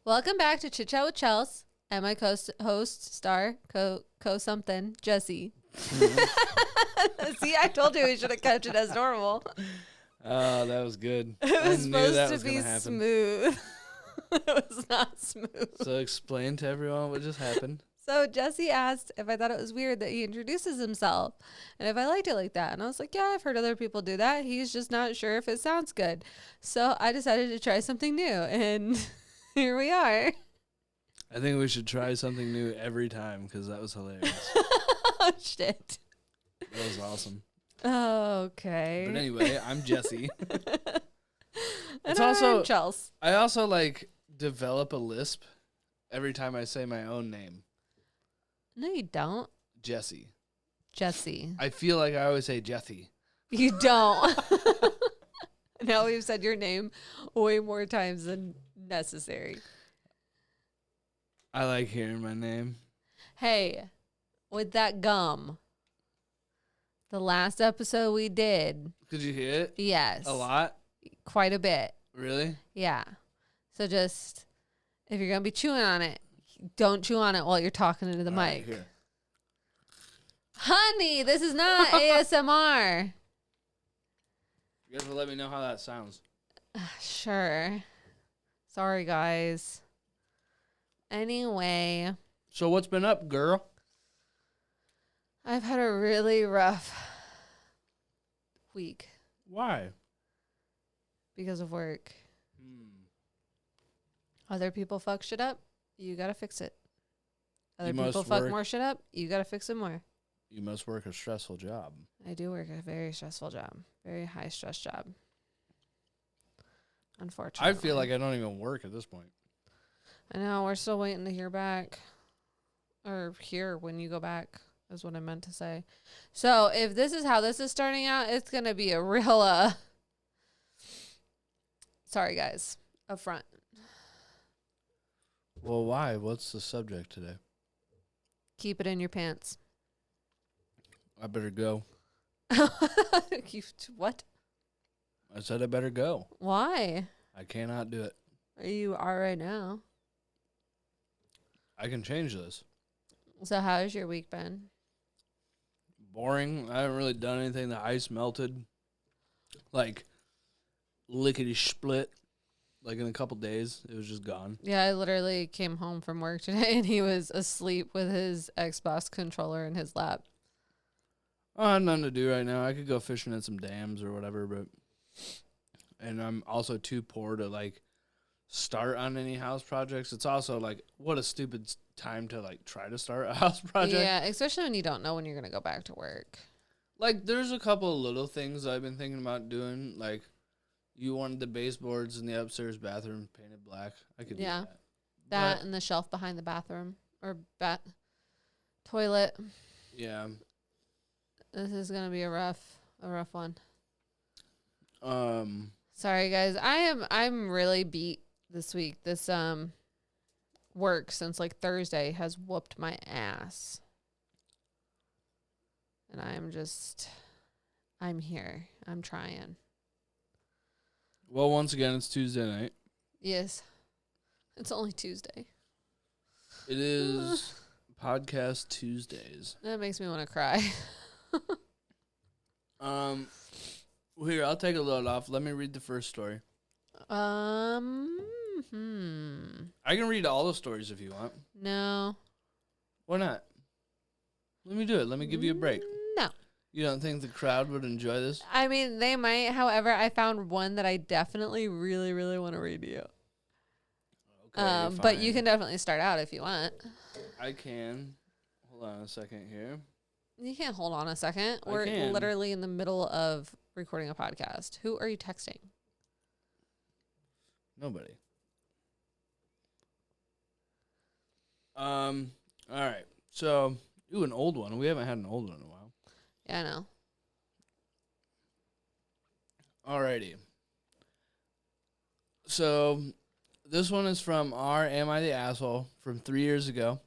Welcome back to Chit Chat with Chels and my co-something, Jesse. See, I told you we should have kept it as normal. Oh, that was good. It was supposed to be happen. smooth. It was not smooth. So explain to everyone what just happened. So Jesse asked if I thought it was weird that he introduces himself and if I liked it like that. And I was like, yeah, I've heard other people do that. He's just not sure if it sounds good. So I decided to try something new. And here we are. I think we should try something new every time because that was hilarious. Oh, shit. That was awesome. Okay. But anyway, I'm Jesse. And I'm Chels. I also develop a lisp every time I say my own name. No, you don't. Jesse. I feel like I always say Jesse. You don't. Now we've said your name way more times than necessary. I like hearing my name. Hey, with that gum, the last episode we did. Could you hear it? Yes. A lot? Quite a bit. Really? Yeah. So just, if you're going to be chewing on it, don't chew on it while you're talking into the mic. Right, here. Honey, this is not ASMR. You guys will let me know how that sounds. Sure. Sorry, guys. Anyway. So what's been up, girl? I've had a really rough week. Why? Because of work. Other people fuck shit up. You gotta fix it. Other people fuck more shit up. You gotta fix it more. You must work a stressful job. I do work a very stressful job. Very high stress job. Unfortunately. I feel like I don't even work at this point. I know. We're still waiting to hear back. Or hear when you go back is what I meant to say. So if this is how this is starting out, it's going to be a real, sorry guys, up front. Well, why? What's the subject today? Keep it in your pants. I better go. What? I said I better go. Why? I cannot do it. You are right now. I can change this. So how has your week been? Boring. I haven't really done anything. The ice melted. Lickety split. In a couple days, it was just gone. Yeah, I literally came home from work today and he was asleep with his Xbox controller in his lap. I have nothing to do right now. I could go fishing at some dams or whatever, and I'm also too poor to start on any house projects. It's also what a stupid time to try to start a house project. Yeah, especially when you don't know when you're gonna go back to work. There's a couple of little things I've been thinking about doing. You wanted the baseboards in the upstairs bathroom painted black. I could do that. That and the shelf behind the bathroom or toilet. Yeah. This is gonna be a rough one. Sorry guys. I'm really beat this week. This work since Thursday has whooped my ass. And I'm here. I'm trying. Well, once again, it's Tuesday night. Yes. It's only Tuesday. It is Podcast Tuesdays. That makes me want to cry. Here, I'll take a load off. Let me read the first story. I can read all the stories if you want. No. Why not? Let me do it. Let me give you a break. No. You don't think the crowd would enjoy this? I mean, they might. However, I found one that I definitely really, really want to read to you. Okay, but you can definitely start out if you want. I can. Hold on a second here. You can't hold on a second. We're literally in the middle of recording a podcast. Who are you texting? Nobody. All right. So, an old one. We haven't had an old one in a while. Yeah, I know. Alrighty. So, this one is from our Am I the Asshole from 3 years ago,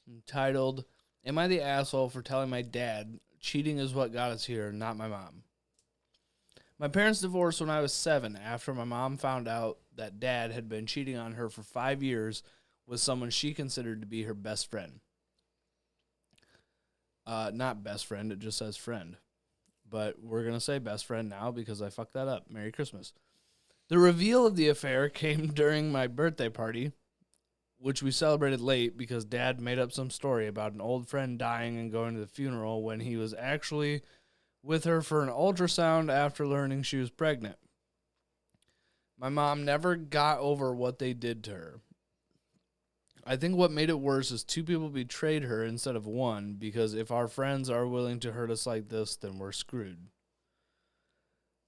entitled, Am I the Asshole for Telling My Dad Cheating is What Got Us Here, Not My Mom? My parents divorced when I was 7 after my mom found out that dad had been cheating on her for 5 years with someone she considered to be her best friend. Not best friend, it just says friend. But we're going to say best friend now because I fucked that up. Merry Christmas. The reveal of the affair came during my birthday party, which we celebrated late because Dad made up some story about an old friend dying and going to the funeral when he was actually with her for an ultrasound after learning she was pregnant. My mom never got over what they did to her. I think what made it worse is 2 people betrayed her instead of 1, because if our friends are willing to hurt us like this, then we're screwed.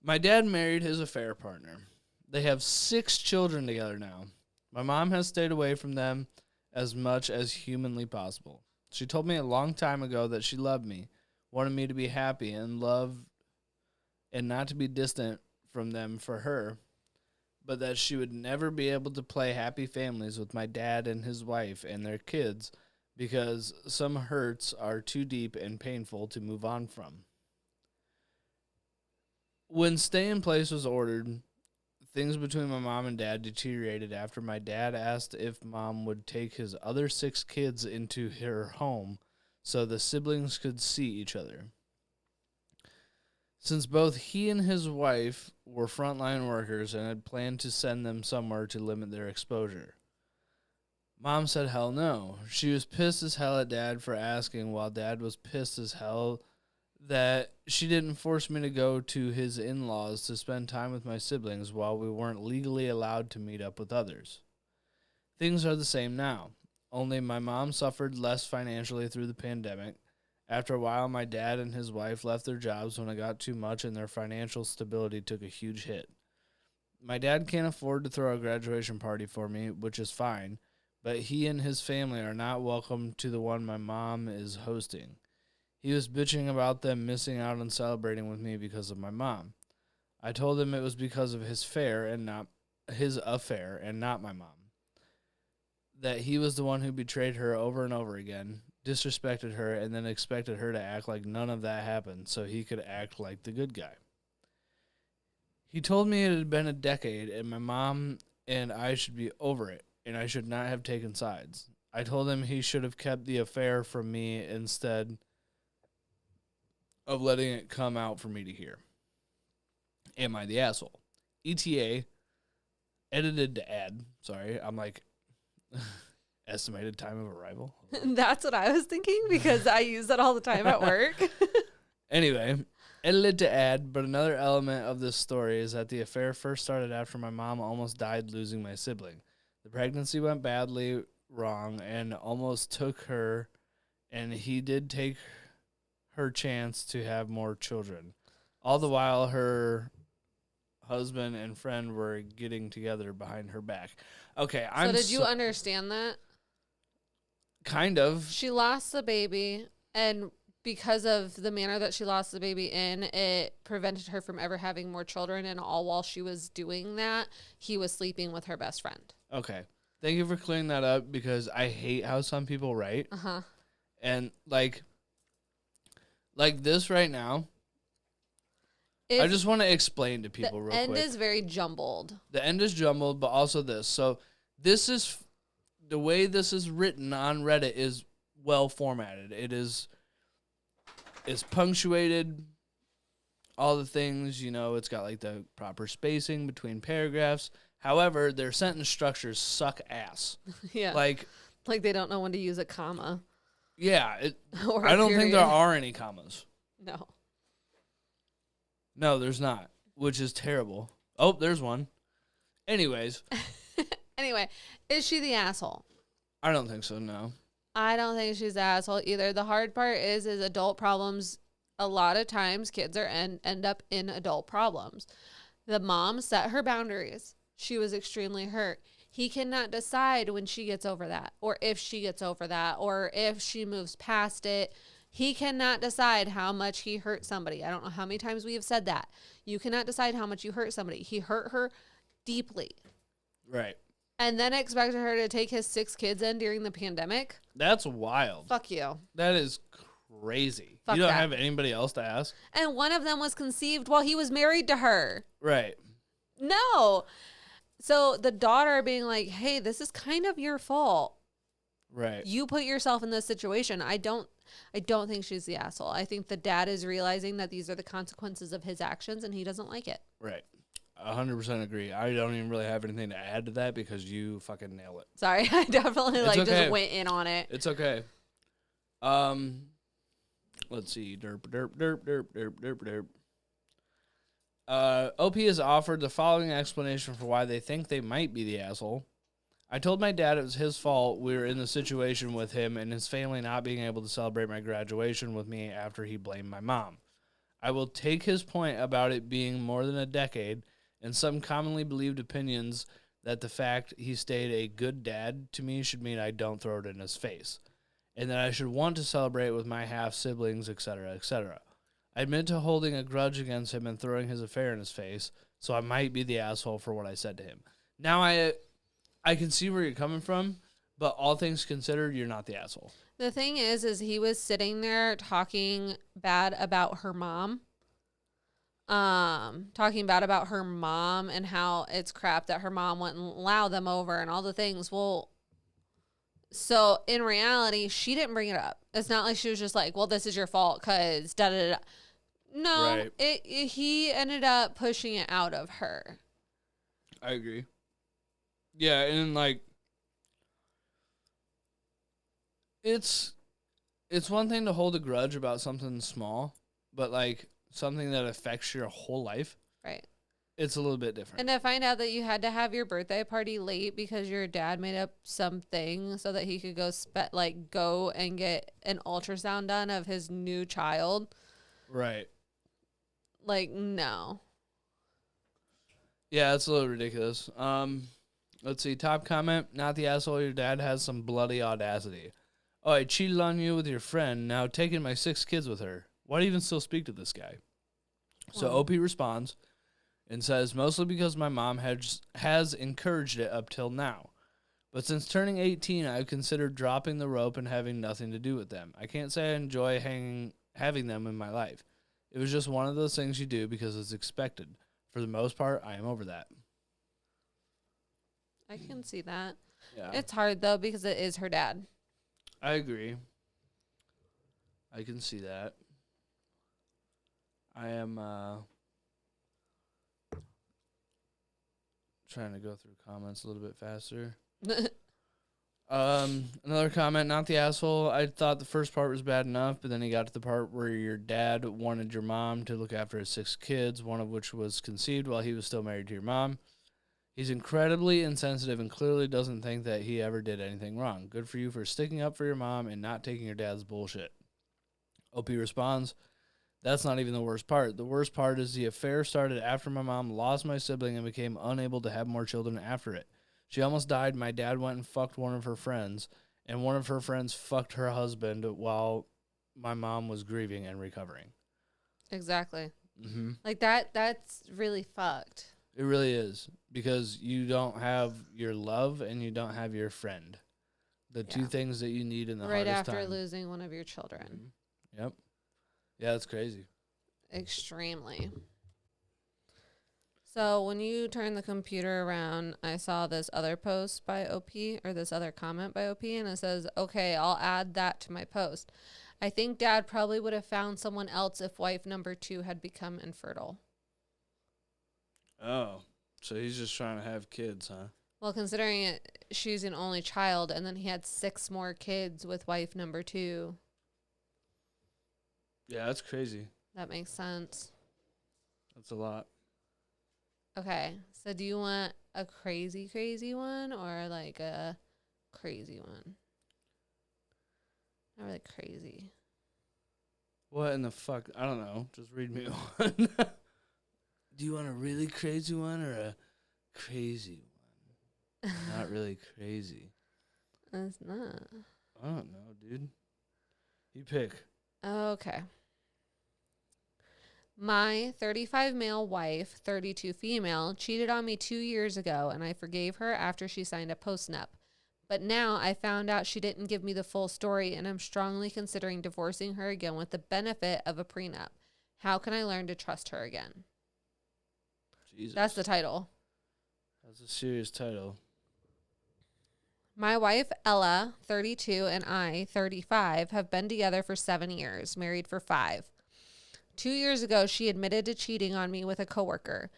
My dad married his affair partner. They have 6 children together now. My mom has stayed away from them as much as humanly possible. She told me a long time ago that she loved me, wanted me to be happy and love, and not to be distant from them for her, but that she would never be able to play happy families with my dad and his wife and their kids because some hurts are too deep and painful to move on from. When stay in place was ordered, things between my mom and dad deteriorated after my dad asked if mom would take his other 6 kids into her home so the siblings could see each other. Since both he and his wife were frontline workers and had planned to send them somewhere to limit their exposure. Mom said hell no. She was pissed as hell at Dad for asking, while Dad was pissed as hell that she didn't force me to go to his in-laws to spend time with my siblings while we weren't legally allowed to meet up with others. Things are the same now, only my mom suffered less financially through the pandemic. After a while, my dad and his wife left their jobs when it got too much and their financial stability took a huge hit. My dad can't afford to throw a graduation party for me, which is fine, but he and his family are not welcome to the one my mom is hosting. He was bitching about them missing out on celebrating with me because of my mom. I told him it was because of his affair and not my mom. That he was the one who betrayed her over and over again, disrespected her, and then expected her to act like none of that happened so he could act like the good guy. He told me it had been a decade and my mom and I should be over it and I should not have taken sides. I told him he should have kept the affair from me instead of letting it come out for me to hear. Am I the asshole? ETA, edited to add. Sorry, I'm like, estimated time of arrival. That's what I was thinking because I use that all the time at work. Anyway, edited to add, but another element of this story is that the affair first started after my mom almost died losing my sibling. The pregnancy went badly wrong and almost took her, and he did take her chance to have more children. All the while, her husband and friend were getting together behind her back. Okay, So did you understand that? Kind of. She lost the baby, and because of the manner that she lost the baby in, it prevented her from ever having more children, and all while she was doing that, he was sleeping with her best friend. Okay. Thank you for clearing that up because I hate how some people write. Uh-huh. And like this right now, I just want to explain to people real quick. The end is very jumbled. The end is jumbled, but also this. So this is, the way this is written on Reddit is well formatted. It's punctuated, all the things, it's got like the proper spacing between paragraphs. However, their sentence structures suck ass. Yeah. Like they don't know when to use a comma. Yeah. I don't think there are any commas. No. No, there's not, which is terrible. Oh, there's one. Anyways. Anyway, is she the asshole? I don't think so, no. I don't think she's the asshole either. The hard part is adult problems. A lot of times kids end up in adult problems. The mom set her boundaries. She was extremely hurt. He cannot decide when she gets over that, or if she gets over that, or if she moves past it. He cannot decide how much he hurt somebody. I don't know how many times we have said that. You cannot decide how much you hurt somebody. He hurt her deeply. Right. And then expected her to take his 6 kids in during the pandemic. That's wild. Fuck you. That is crazy. Fuck you don't that. have anybody else to ask? And one of them was conceived while he was married to her. Right. No. So the daughter being like, hey, this is kind of your fault. Right. You put yourself in this situation. I don't think she's the asshole. I think the dad is realizing that these are the consequences of his actions and he doesn't like it. Right. 100% agree. I don't even really have anything to add to that because you fucking nail it. Sorry, I definitely okay. just went in on it. It's okay. Let's see. Derp, derp, derp, derp, derp, derp, derp. OP has offered the following explanation for why they think they might be the asshole. I told my dad it was his fault we were in the situation with him and his family not being able to celebrate my graduation with me after he blamed my mom. I will take his point about it being more than a decade and some commonly believed opinions that the fact he stayed a good dad to me should mean I don't throw it in his face, and that I should want to celebrate with my half-siblings, etc., etc. I admit to holding a grudge against him and throwing his affair in his face, so I might be the asshole for what I said to him. Now I can see where you're coming from, but all things considered, you're not the asshole. The thing is he was sitting there talking bad about her mom. Talking bad about her mom and how it's crap that her mom wouldn't allow them over and all the things. Well, so in reality, she didn't bring it up. It's not like she was just like, well, this is your fault because da da da. No, right. He ended up pushing it out of her. I agree. Yeah, and like it's one thing to hold a grudge about something small, but like something that affects your whole life. Right. It's a little bit different. And to find out that you had to have your birthday party late because your dad made up something so that he could go and get an ultrasound done of his new child. Right. Like, no. Yeah, it's a little ridiculous. Let's see. Top comment. Not the asshole. Your dad has some bloody audacity. Oh, I cheated on you with your friend. Now taking my 6 kids with her. Why do you even still speak to this guy? So OP responds and says, mostly because my mom has encouraged it up till now. But since turning 18, I've considered dropping the rope and having nothing to do with them. I can't say I enjoy having them in my life. It was just one of those things you do because it's expected. For the most part, I am over that. I can see that. Yeah. It's hard, though, because it is her dad. I agree. I can see that. I am trying to go through comments a little bit faster. Another comment, not the asshole. I thought the first part was bad enough, but then he got to the part where your dad wanted your mom to look after his 6 kids, one of which was conceived while he was still married to your mom. He's incredibly insensitive and clearly doesn't think that he ever did anything wrong. Good for you for sticking up for your mom and not taking your dad's bullshit. OP responds, that's not even the worst part. The worst part is the affair started after my mom lost my sibling and became unable to have more children after it. She almost died. My dad went and fucked one of her friends, and one of her friends fucked her husband while my mom was grieving and recovering. Exactly. Mm-hmm. Like, that's really fucked. It really is, because you don't have your love and you don't have your friend. The two things that you need in the right hardest after time. losing one of your children. Mm-hmm. Yep. Yeah, that's crazy. Extremely. So when you turn the computer around, I saw this other post by OP, or this other comment by OP, and it says, okay, I'll add that to my post. I think Dad probably would have found someone else if wife number 2 had become infertile. Oh, so he's just trying to have kids, huh? Well, considering it, she's an only child, and then he had 6 more kids with wife number 2. Yeah, that's crazy. That makes sense. That's a lot. Okay, so do you want a crazy, crazy one or like a crazy one? Not really crazy. What in the fuck? I don't know. Just read me one. Do you want a really crazy one or a crazy one? Not really crazy. It's not. I don't know, dude. You pick. Okay. My 35 male wife, 32 female, cheated on me 2 years ago, and I forgave her after she signed a post-nup. But now I found out she didn't give me the full story, and I'm strongly considering divorcing her again with the benefit of a prenup. How can I learn to trust her again? Jesus. That's the title. That's a serious title. My wife, Ella, 32, and I, 35, have been together for 7 years, married for 5. 2 years ago, she admitted to cheating on me with a coworker.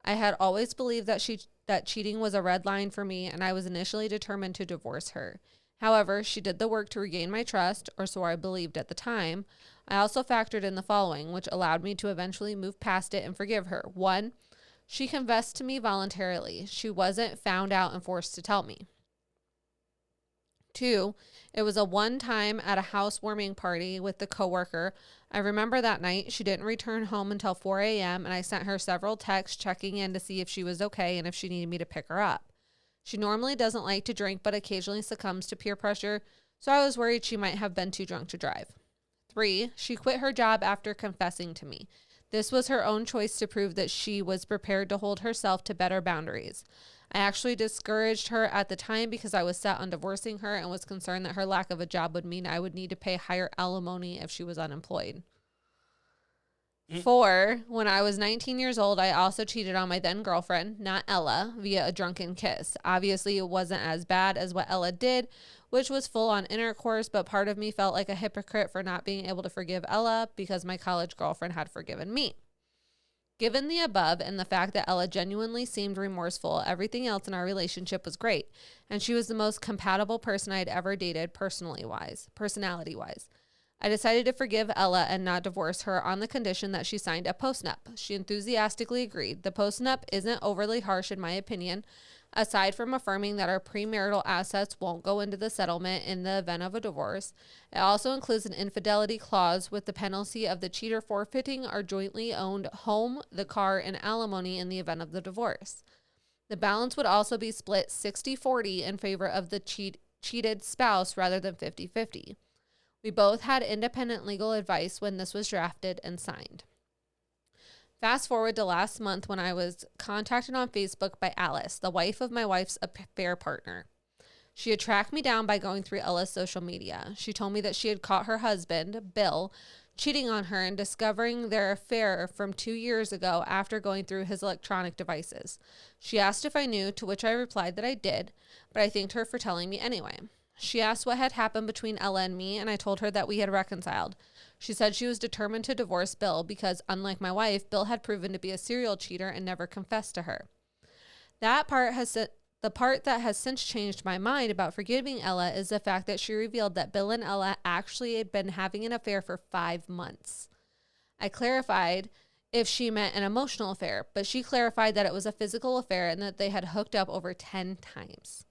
I had always believed that cheating was a red line for me, and I was initially determined to divorce her. However, she did the work to regain my trust, or so I believed at the time. I also factored in the following, which allowed me to eventually move past it and forgive her. 1, she confessed to me voluntarily. She wasn't found out and forced to tell me. 2, it was a one time at a housewarming party with the coworker. I remember that night she didn't return home until 4 a.m. and I sent her several texts checking in to see if she was okay and if she needed me to pick her up. She normally doesn't like to drink but occasionally succumbs to peer pressure, so I was worried she might have been too drunk to drive. 3, she quit her job after confessing to me. This was her own choice to prove that she was prepared to hold herself to better boundaries. I actually discouraged her at the time because I was set on divorcing her and was concerned that her lack of a job would mean I would need to pay higher alimony if she was unemployed. 4, when I was 19 years old, I also cheated on my then girlfriend, not Ella, via a drunken kiss. Obviously, it wasn't as bad as what Ella did, which was full on intercourse, but part of me felt like a hypocrite for not being able to forgive Ella because my college girlfriend had forgiven me. Given the above and the fact that Ella genuinely seemed remorseful, everything else in our relationship was great, and she was the most compatible person I'd ever dated personality-wise. I decided to forgive Ella and not divorce her on the condition that she signed a postnup. She enthusiastically agreed. The postnup isn't overly harsh in my opinion, aside from affirming that our premarital assets won't go into the settlement in the event of a divorce. It also includes an infidelity clause with the penalty of the cheater forfeiting our jointly owned home, the car, and alimony in the event of the divorce. The balance would also be split 60-40 in favor of the cheated spouse rather than 50-50. We both had independent legal advice when this was drafted and signed. Fast forward to last month when I was contacted on Facebook by Alice, the wife of my wife's affair partner. She had tracked me down by going through Ella's social media. She told me that she had caught her husband, Bill, cheating on her and discovering their affair from 2 years ago after going through his electronic devices. She asked if I knew, to which I replied that I did, but I thanked her for telling me anyway. She asked what had happened between Ella and me, and I told her that we had reconciled. She said she was determined to divorce Bill because, unlike my wife, Bill had proven to be a serial cheater and never confessed to her. The part that has since changed my mind about forgiving Ella is the fact that she revealed that Bill and Ella actually had been having an affair for 5 months. I clarified if she meant an emotional affair, but she clarified that it was a physical affair and that they had hooked up over 10 times.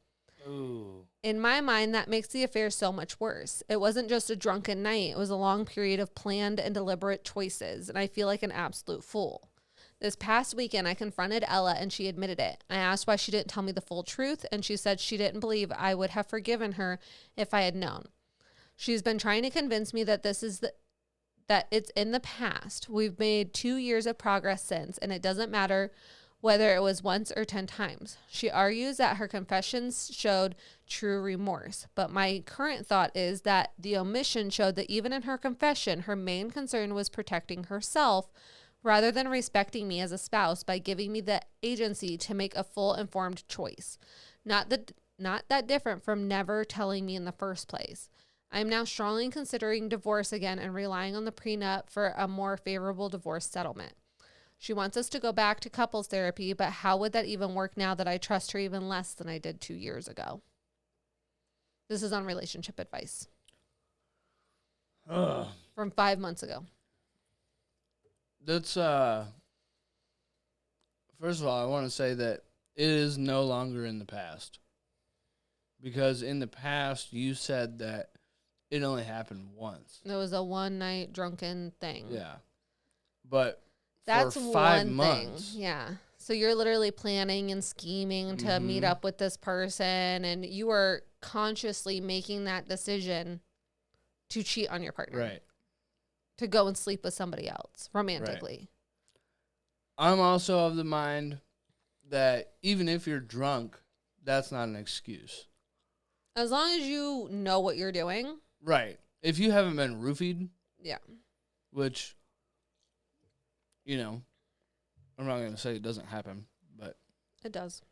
Ooh. In my mind, that makes the affair so much worse. It wasn't just a drunken night. It was a long period of planned and deliberate choices, and I feel like an absolute fool. This past weekend, I confronted Ella, and she admitted it. I asked why she didn't tell me the full truth, and she said she didn't believe I would have forgiven her if I had known. She's been trying to convince me that that it's in the past. We've made 2 years of progress since, and it doesn't matter whether it was once or 10 times. She argues that her confessions showed true remorse, but my current thought is that the omission showed that even in her confession, her main concern was protecting herself rather than respecting me as a spouse by giving me the agency to make a full informed choice. Not that different from never telling me in the first place. I am now strongly considering divorce again and relying on the prenup for a more favorable divorce settlement. She wants us to go back to couples therapy, but how would that even work now that I trust her even less than I did 2 years ago? This is on relationship advice. From 5 months ago. That's first of all, I want to say that it is no longer in the past. Because in the past you said that it only happened once. It was a one night drunken thing. Yeah. But that's for 5 one months. Thing. Yeah. So you're literally planning and scheming to meet up with this person, and you are consciously making that decision to cheat on your partner. Right. To go and sleep with somebody else romantically. Right. I'm also of the mind that even if you're drunk, that's not an excuse. As long as you know what you're doing. Right. If you haven't been roofied. Yeah. Which, you know, I'm not going to say it doesn't happen, but. It does.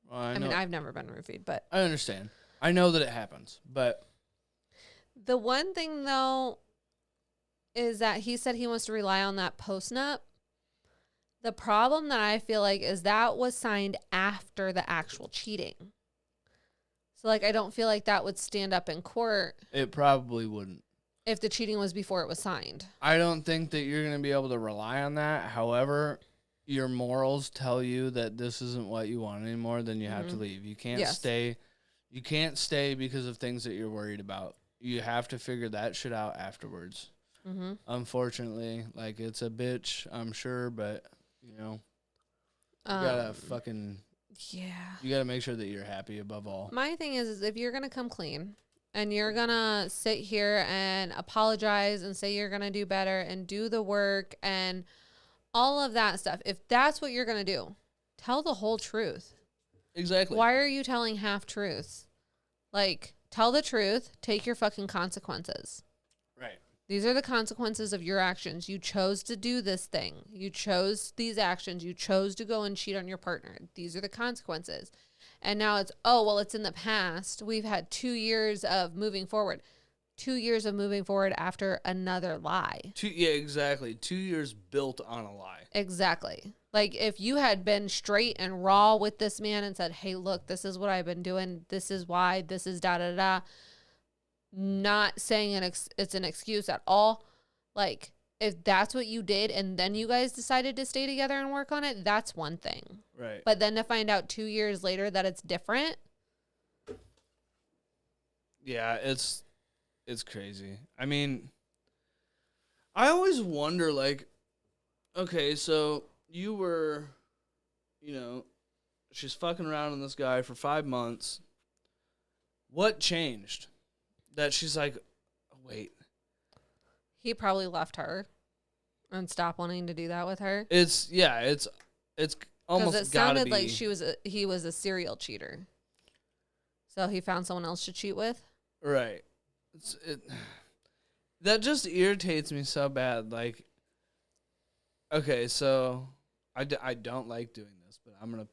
Well, I mean, I've never been roofied, but. I understand. I know that it happens, but. The one thing, though, is that he said he wants to rely on that post-nup. The problem that I feel like is that was signed after the actual cheating. So, like, I don't feel like that would stand up in court. It probably wouldn't. If the cheating was before it was signed. I don't think that you're going to be able to rely on that. However, your morals tell you that this isn't what you want anymore, then you have to leave. You can't stay. You can't stay because of things that you're worried about. You have to figure that shit out afterwards. Mm-hmm. Unfortunately, like, it's a bitch, I'm sure, but, you know, you gotta fucking... Yeah. You gotta make sure that you're happy above all. My thing is if you're gonna come clean and you're gonna sit here and apologize and say you're gonna do better and do the work and all of that stuff, if that's what you're gonna do, tell the whole truth. Exactly. Why are you telling half truths? Like, tell the truth, take your fucking consequences. Right. These are the consequences of your actions. You chose to do this thing. You chose these actions. You chose to go and cheat on your partner. These are the consequences. And now it's, oh, well, it's in the past. We've had 2 years of moving forward. 2 years of moving forward after another lie. Yeah, exactly. 2 years built on a lie. Exactly. Like, if you had been straight and raw with this man and said, hey, look, this is what I've been doing. This is why. This is da-da-da. Not saying it's an excuse at all. Like, if that's what you did and then you guys decided to stay together and work on it, that's one thing. Right. But then to find out 2 years later that it's different. Yeah, it's crazy. I mean, I always wonder, like, okay, so you were, you know, she's fucking around with this guy for 5 months. What changed? That she's like, wait. He probably left her and stopped wanting to do that with her. It's almost because it sounded like he was a serial cheater. So he found someone else to cheat with. Right. That just irritates me so bad. Like, okay, so I don't like doing this, but I'm gonna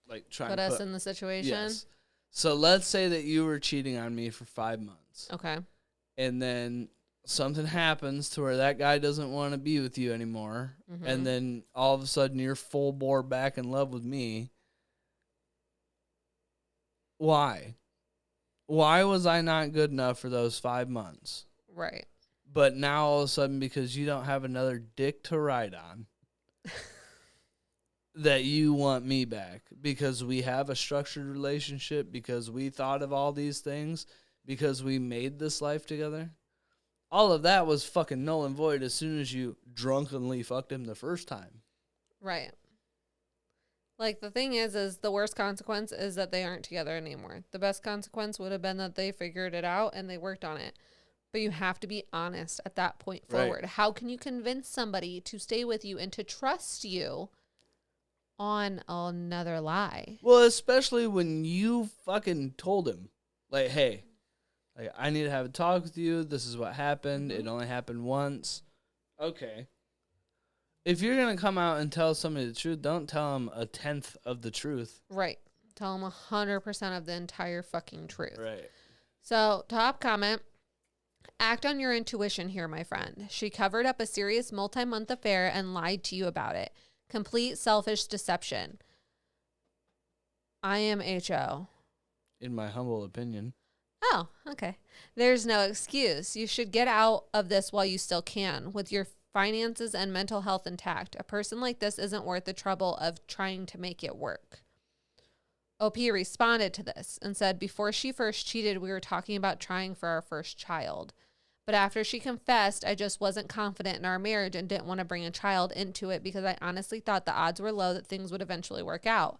like try put and us in the situation. Yes. So let's say that you were cheating on me for 5 months. Okay. And then something happens to where that guy doesn't want to be with you anymore. Mm-hmm. And then all of a sudden you're full bore back in love with me. Why? Why was I not good enough for those 5 months? Right. But now all of a sudden, because you don't have another dick to ride on, that you want me back because we have a structured relationship, because we thought of all these things, because we made this life together. All of that was fucking null and void as soon as you drunkenly fucked him the first time. Right. Like, the thing is the worst consequence is that they aren't together anymore. The best consequence would have been that they figured it out and they worked on it. But you have to be honest at that point forward. Right. How can you convince somebody to stay with you and to trust you on another lie? Well, especially when you fucking told him, like, hey, like, I need to have a talk with you. This is what happened. Mm-hmm. It only happened once. Okay. If you're going to come out and tell somebody the truth, don't tell them 1/10 of the truth. Right. Tell them 100% of the entire fucking truth. Right. So, top comment. Act on your intuition here, my friend. She covered up a serious multi-month affair and lied to you about it. Complete selfish deception. I am HO. In my humble opinion. Oh, okay. There's no excuse. You should get out of this while you still can, with your finances and mental health intact. A person like this isn't worth the trouble of trying to make it work. OP responded to this and said, before she first cheated, we were talking about trying for our first child. But after she confessed, I just wasn't confident in our marriage and didn't want to bring a child into it because I honestly thought the odds were low that things would eventually work out.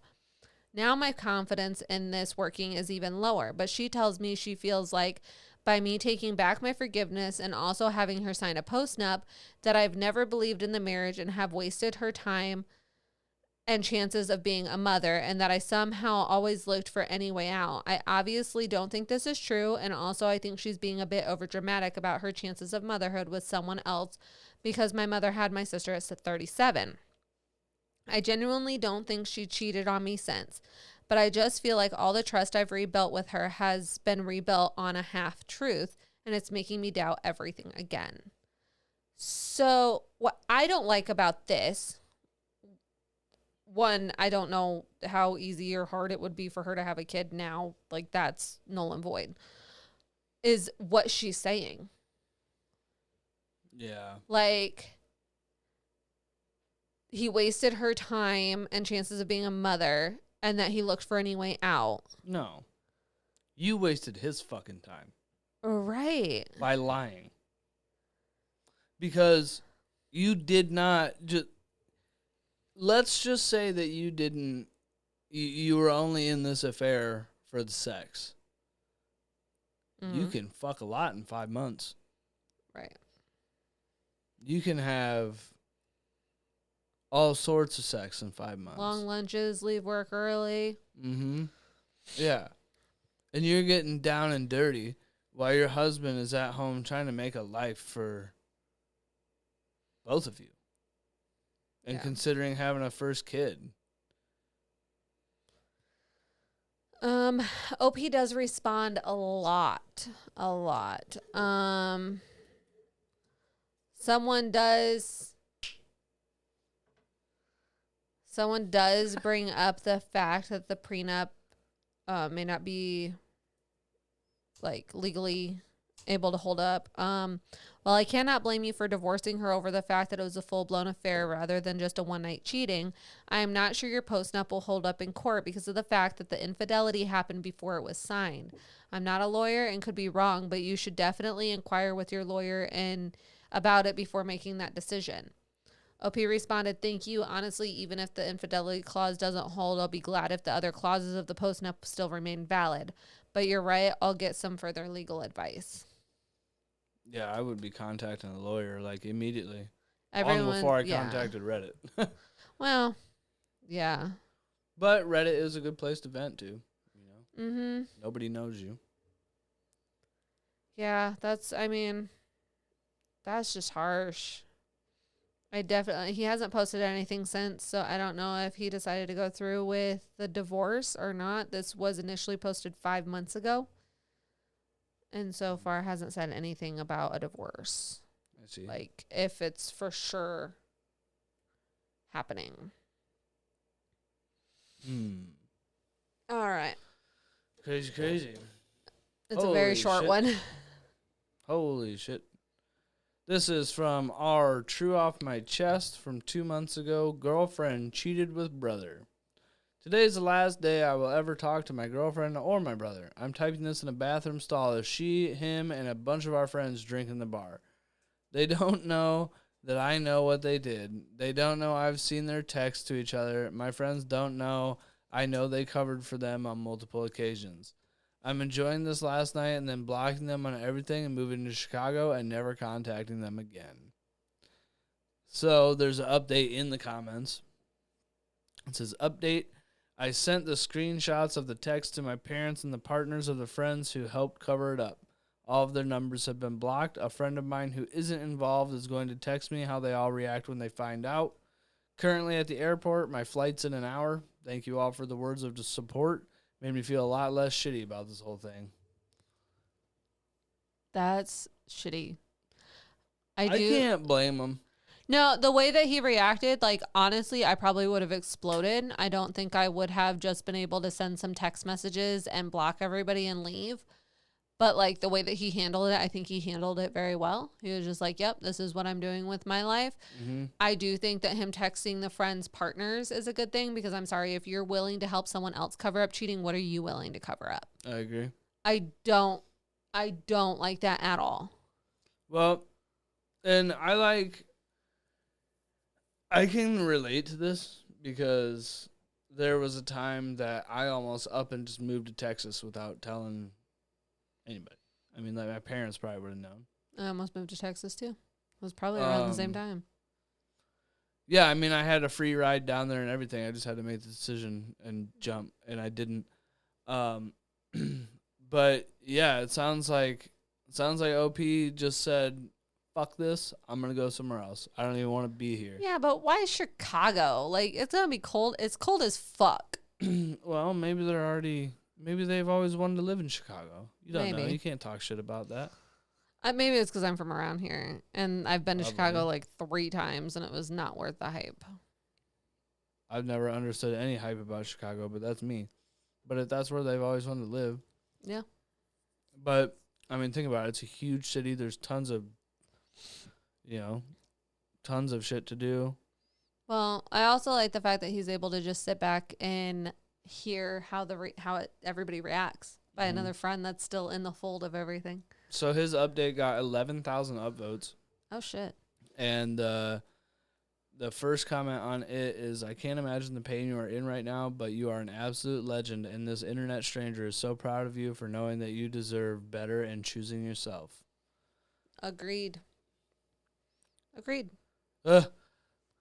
Now my confidence in this working is even lower, but she tells me she feels like by me taking back my forgiveness and also having her sign a post-nup that I've never believed in the marriage and have wasted her time and chances of being a mother, and that I somehow always looked for any way out. I obviously don't think this is true, and also I think she's being a bit overdramatic about her chances of motherhood with someone else because my mother had my sister at 37. I genuinely don't think she cheated on me since, but I just feel like all the trust I've rebuilt with her has been rebuilt on a half truth, and it's making me doubt everything again. So, what I don't like about this, one, I don't know how easy or hard it would be for her to have a kid now. Like, that's null and void, is what she's saying. Yeah. Like, he wasted her time and chances of being a mother, and that he looked for any way out. No. You wasted his fucking time. Right. By lying. Because you did not just... Let's just say that you didn't... You were only in this affair for the sex. Mm-hmm. You can fuck a lot in 5 months. Right. You can have all sorts of sex in 5 months. Long lunches, leave work early. Mm-hmm. Yeah. And you're getting down and dirty while your husband is at home trying to make a life for both of you. And considering having a first kid. OP does respond a lot. A lot. Someone does bring up the fact that the prenup may not be like legally able to hold up. While I cannot blame you for divorcing her over the fact that it was a full-blown affair rather than just a one-night cheating, I am not sure your postnup will hold up in court because of the fact that the infidelity happened before it was signed. I'm not a lawyer and could be wrong, but you should definitely inquire with your lawyer and about it before making that decision. OP responded, thank you. Honestly, even if the infidelity clause doesn't hold, I'll be glad if the other clauses of the postnup still remain valid. But you're right, I'll get some further legal advice. I would be contacting a lawyer, like, immediately. Everyone, long before I contacted Reddit. Well, yeah. But Reddit is a good place to vent to, you know? Mm-hmm. Nobody knows you. Yeah, that's just harsh. He hasn't posted anything since, so I don't know if he decided to go through with the divorce or not. This was initially posted 5 months ago. And so far hasn't said anything about a divorce. I see. Like, if it's for sure happening. All right. Crazy. It's a very short one. Holy shit. This is from our True Off My Chest from 2 months ago. Girlfriend cheated with brother. Today's the last day I will ever talk to my girlfriend or my brother. I'm typing this in a bathroom stall as she, him, and a bunch of our friends drink in the bar. They don't know that I know what they did. They don't know I've seen their texts to each other. My friends don't know I know they covered for them on multiple occasions. I'm enjoying this last night and then blocking them on everything and moving to Chicago and never contacting them again. So there's an update in the comments. It says, update. I sent the screenshots of the text to my parents and the partners of the friends who helped cover it up. All of their numbers have been blocked. A friend of mine who isn't involved is going to text me how they all react when they find out. Currently at the airport. My flight's in an hour. Thank you all for the words of support. Made me feel a lot less shitty about this whole thing. That's shitty. I can't blame him. No, the way that he reacted, like, honestly, I probably would have exploded. I don't think I would have just been able to send some text messages and block everybody and leave. But, like, the way that he handled it, I think he handled it very well. He was just like, yep, this is what I'm doing with my life. Mm-hmm. I do think that him texting the friends' partners is a good thing because I'm sorry, if you're willing to help someone else cover up cheating, what are you willing to cover up? I agree. I don't like that at all. Well, and I can relate to this because there was a time that I almost up and just moved to Texas without telling anybody. I mean, like, my parents probably would have known. I almost moved to Texas too. It was probably around the same time. Yeah, I mean, I had a free ride down there and everything. I just had to make the decision and jump, and I didn't. Um, but yeah, it sounds like OP just said, "Fuck this! I'm gonna go somewhere else. I don't even want to be here." Yeah, but why Chicago? Like, it's gonna be cold. It's cold as fuck. Well, maybe they've always wanted to live in Chicago. You don't know. Maybe. You can't talk shit about that. Maybe it's because I'm from around here, and I've been to Chicago Probably. like 3 times, and it was not worth the hype. I've never understood any hype about Chicago, but that's me. But if that's where they've always wanted to live. Yeah. But I mean, think about it. It's a huge city. There's tons of shit to do. Well, I also like the fact that he's able to just sit back and hear how everybody reacts by Mhm. another friend that's still in the fold of everything. So his update got 11,000 upvotes, Oh shit. and the first comment on it is, "I can't imagine the pain you are in right now, but you are an absolute legend, and this internet stranger is so proud of you for knowing that you deserve better and choosing yourself." Agreed.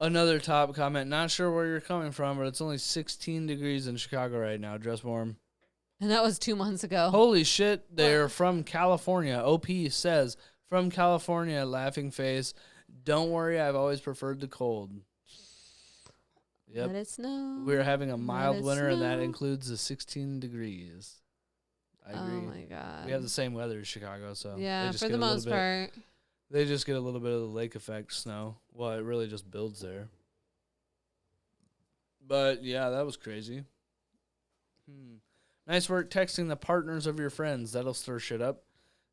Another top comment. Not sure where you're coming from, but it's only 16 degrees in Chicago right now. Dress warm. And that was 2 months ago. Holy shit, they're from California. OP says, "From California, laughing face. Don't worry, I've always preferred the cold." Yep. Let it snow. We're having a Let mild it winter, and that snow. includes the 16 degrees. I agree. Oh my god. We have the same weather as Chicago, so yeah, they just for get the a little most bit- part. They just get a little bit of the lake effect snow. Well, it really just builds there. But yeah, that was crazy. Nice work texting the partners of your friends. That'll stir shit up.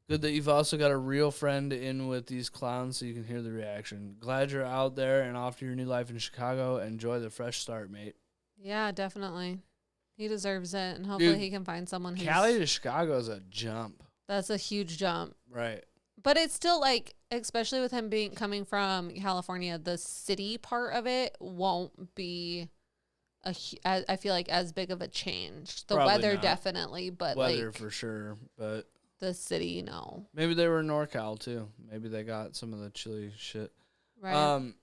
Good that you've also got a real friend in with these clowns so you can hear the reaction. Glad you're out there and off to your new life in Chicago. Enjoy the fresh start, mate. Yeah, definitely. He deserves it, and hopefully Dude, he can find someone who's... Cali to Chicago is a jump. That's a huge jump. Right. But it's still like, especially with him coming from California, the city part of it won't be I feel like as big of a change. The Probably weather not. definitely, but Weather like for sure, but the city, no. maybe they were in NorCal too. Maybe they got some of the chilly shit. Right.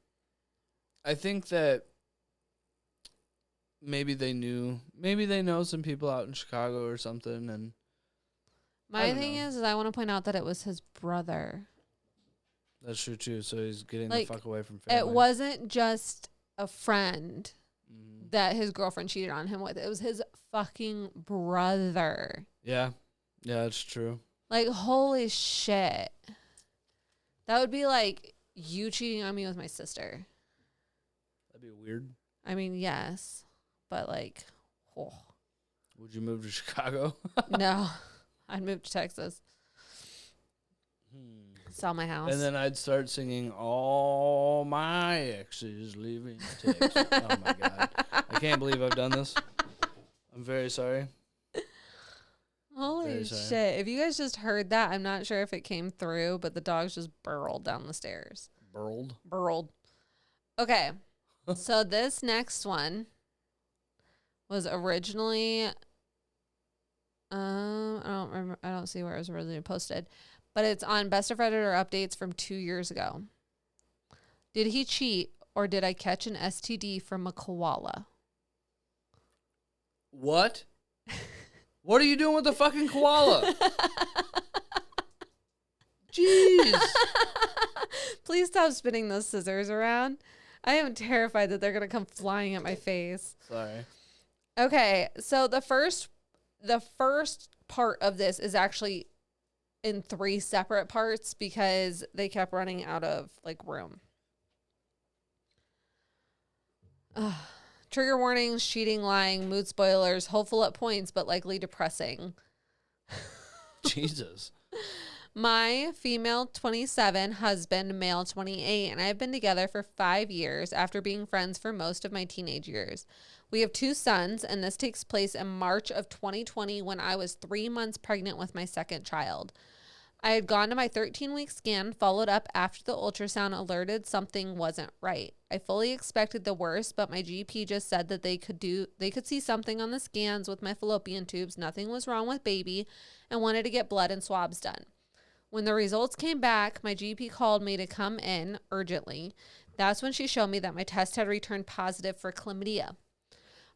I think that maybe they know some people out in Chicago or something, and My thing is I want to point out that it was his brother. that's true too. So he's getting Like, the fuck away from family. It wasn't just a friend Mhm. that his girlfriend cheated on him with. It was his fucking brother. Yeah, it's true. Like, holy shit. That would be like you cheating on me with my sister. That'd be weird. I mean, yes. But like, oh. Would you move to Chicago? No. I'd move to Texas. Sell my house. And then I'd start singing "All My Exes Leaving Texas." Oh my god, I can't believe I've done this. I'm very sorry. Holy Very sorry. shit. If you guys just heard that, I'm not sure if it came through, but the dogs just burrowed down the stairs. Burrowed. Okay. So this next one was originally I don't remember, I don't see where it was originally posted, but it's on Best of Redditor updates from 2 years ago. Did he cheat or did I catch an STD from a koala? What? What are you doing with the fucking koala? Jeez. Please stop spinning those scissors around. I am terrified that they're going to come flying at my face. Sorry. Okay, so the first part of this is actually in 3 separate parts because they kept running out of like room. Trigger warnings, cheating, lying, mood spoilers, hopeful at points, but likely depressing. Jesus. My female 27 husband, male 28, and I have been together for 5 years after being friends for most of my teenage years. We have 2 sons, and this takes place in March of 2020 when I was 3 months pregnant with my second child. I had gone to my 13-week scan, followed up after the ultrasound alerted something wasn't right. I fully expected the worst, but my GP just said that they could see something on the scans with my fallopian tubes. Nothing was wrong with baby and wanted to get blood and swabs done. When the results came back, my GP called me to come in urgently. That's when she showed me that my test had returned positive for chlamydia.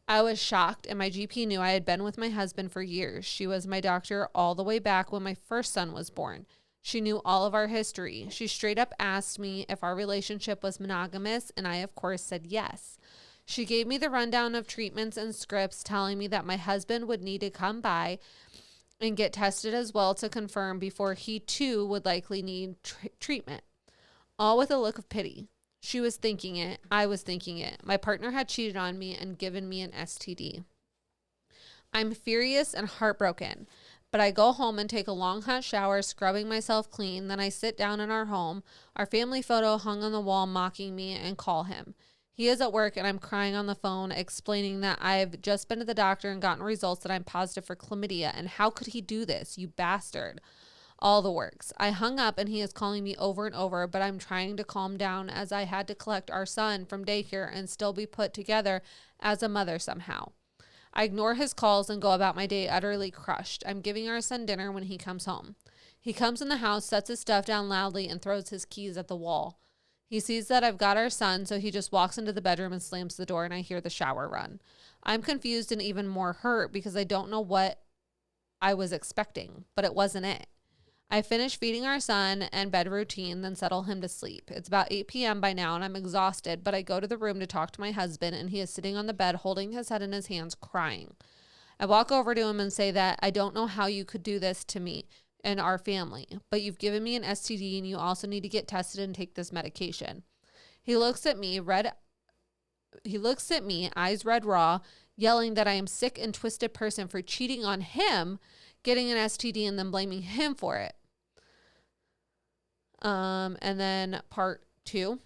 I was shocked, and my GP knew I had been with my husband for years. She was my doctor all the way back when my first son was born. She knew all of our history. She straight up asked me if our relationship was monogamous, and I, of course, said yes. She gave me the rundown of treatments and scripts, telling me that my husband would need to come by and get tested as well to confirm before he too would likely need treatment. All with a look of pity. She was thinking it. I was thinking it. My partner had cheated on me and given me an STD. I'm furious and heartbroken, but I go home and take a long hot shower, scrubbing myself clean. Then I sit down in our home, our family photo hung on the wall mocking me, and call him. He is at work, and I'm crying on the phone, explaining that I've just been to the doctor and gotten results that I'm positive for chlamydia, and how could he do this, you bastard? All the works. I hung up, and he is calling me over and over, but I'm trying to calm down as I had to collect our son from daycare and still be put together as a mother somehow. I ignore his calls and go about my day utterly crushed. I'm giving our son dinner when he comes home. He comes in the house, sets his stuff down loudly, and throws his keys at the wall. He sees that I've got our son, so he just walks into the bedroom and slams the door, and I hear the shower run. I'm confused and even more hurt because I don't know what I was expecting, but it wasn't it. I finish feeding our son and bed routine, then settle him to sleep. It's about 8 p.m. by now, and I'm exhausted, but I go to the room to talk to my husband, and he is sitting on the bed holding his head in his hands, crying. I walk over to him and say that I don't know how you could do this to me and our family, but you've given me an STD, and you also need to get tested and take this medication. He looks at me, eyes red raw, yelling that I am sick and twisted person for cheating on him, getting an STD, and then blaming him for it. And then part two.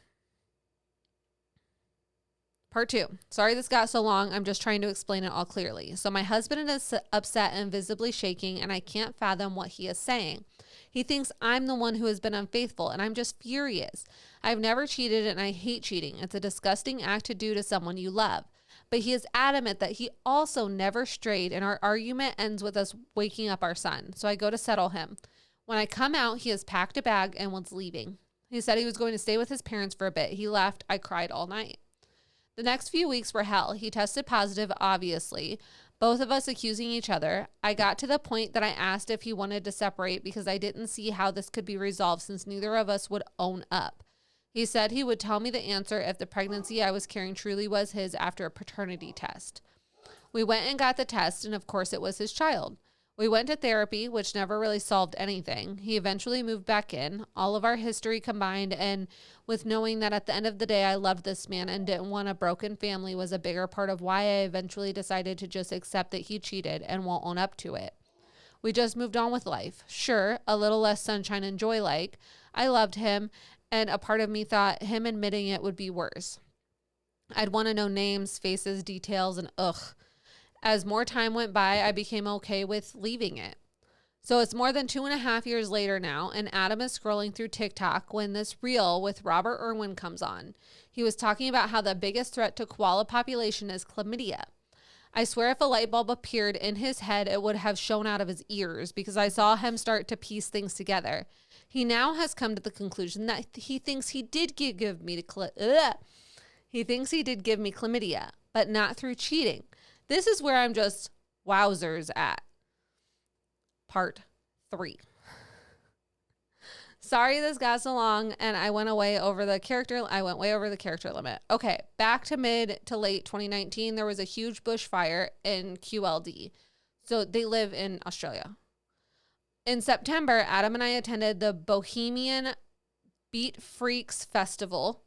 Sorry this got so long. I'm just trying to explain it all clearly. So my husband is upset and visibly shaking, and I can't fathom what he is saying. He thinks I'm the one who has been unfaithful, and I'm just furious. I've never cheated, and I hate cheating. It's a disgusting act to do to someone you love. But he is adamant that he also never strayed, and our argument ends with us waking up our son. So I go to settle him. When I come out, he has packed a bag and was leaving. He said he was going to stay with his parents for a bit. He left. I cried all night. The next few weeks were hell. He tested positive, obviously, both of us accusing each other. I got to the point that I asked if he wanted to separate because I didn't see how this could be resolved since neither of us would own up. He said he would tell me the answer if the pregnancy I was carrying truly was his after a paternity test. We went and got the test, and of course it was his child. We went to therapy, which never really solved anything. He eventually moved back in, all of our history combined, and with knowing that at the end of the day I loved this man and didn't want a broken family was a bigger part of why I eventually decided to just accept that he cheated and won't own up to it. We just moved on with life. Sure, a little less sunshine and joy like. I loved him, and a part of me thought him admitting it would be worse. I'd want to know names, faces, details, and ugh. As more time went by, I became okay with leaving it. So it's more than 2.5 years later now, and Adam is scrolling through TikTok when this reel with Robert Irwin comes on. He was talking about how the biggest threat to koala population is chlamydia. I swear if a light bulb appeared in his head, it would have shone out of his ears because I saw him start to piece things together. He now has come to the conclusion that he thinks he did give me chlamydia, but not through cheating. This is where I'm just wowzers at. Part 3. Sorry this got so long and I went way over the character limit. Okay, back to mid to late 2019, there was a huge bushfire in QLD. So they live in Australia. In September, Adam and I attended the Bohemian Beat Freaks Festival.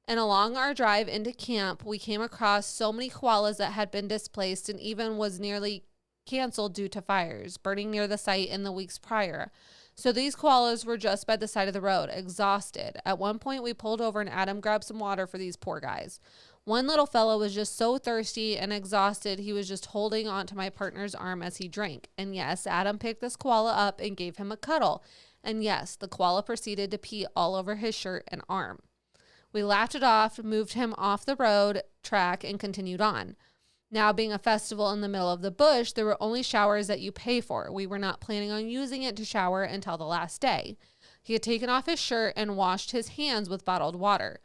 And along our drive into camp, we came across so many koalas that had been displaced and even was nearly canceled due to fires burning near the site in the weeks prior. So these koalas were just by the side of the road, exhausted. At one point, we pulled over and Adam grabbed some water for these poor guys. One little fellow was just so thirsty and exhausted, he was just holding onto my partner's arm as he drank. And yes, Adam picked this koala up and gave him a cuddle. And yes, the koala proceeded to pee all over his shirt and arm. We laughed it off, moved him off the road track, and continued on. Now, being a festival in the middle of the bush, there were only showers that you pay for. We were not planning on using it to shower until the last day. He had taken off his shirt and washed his hands with bottled water.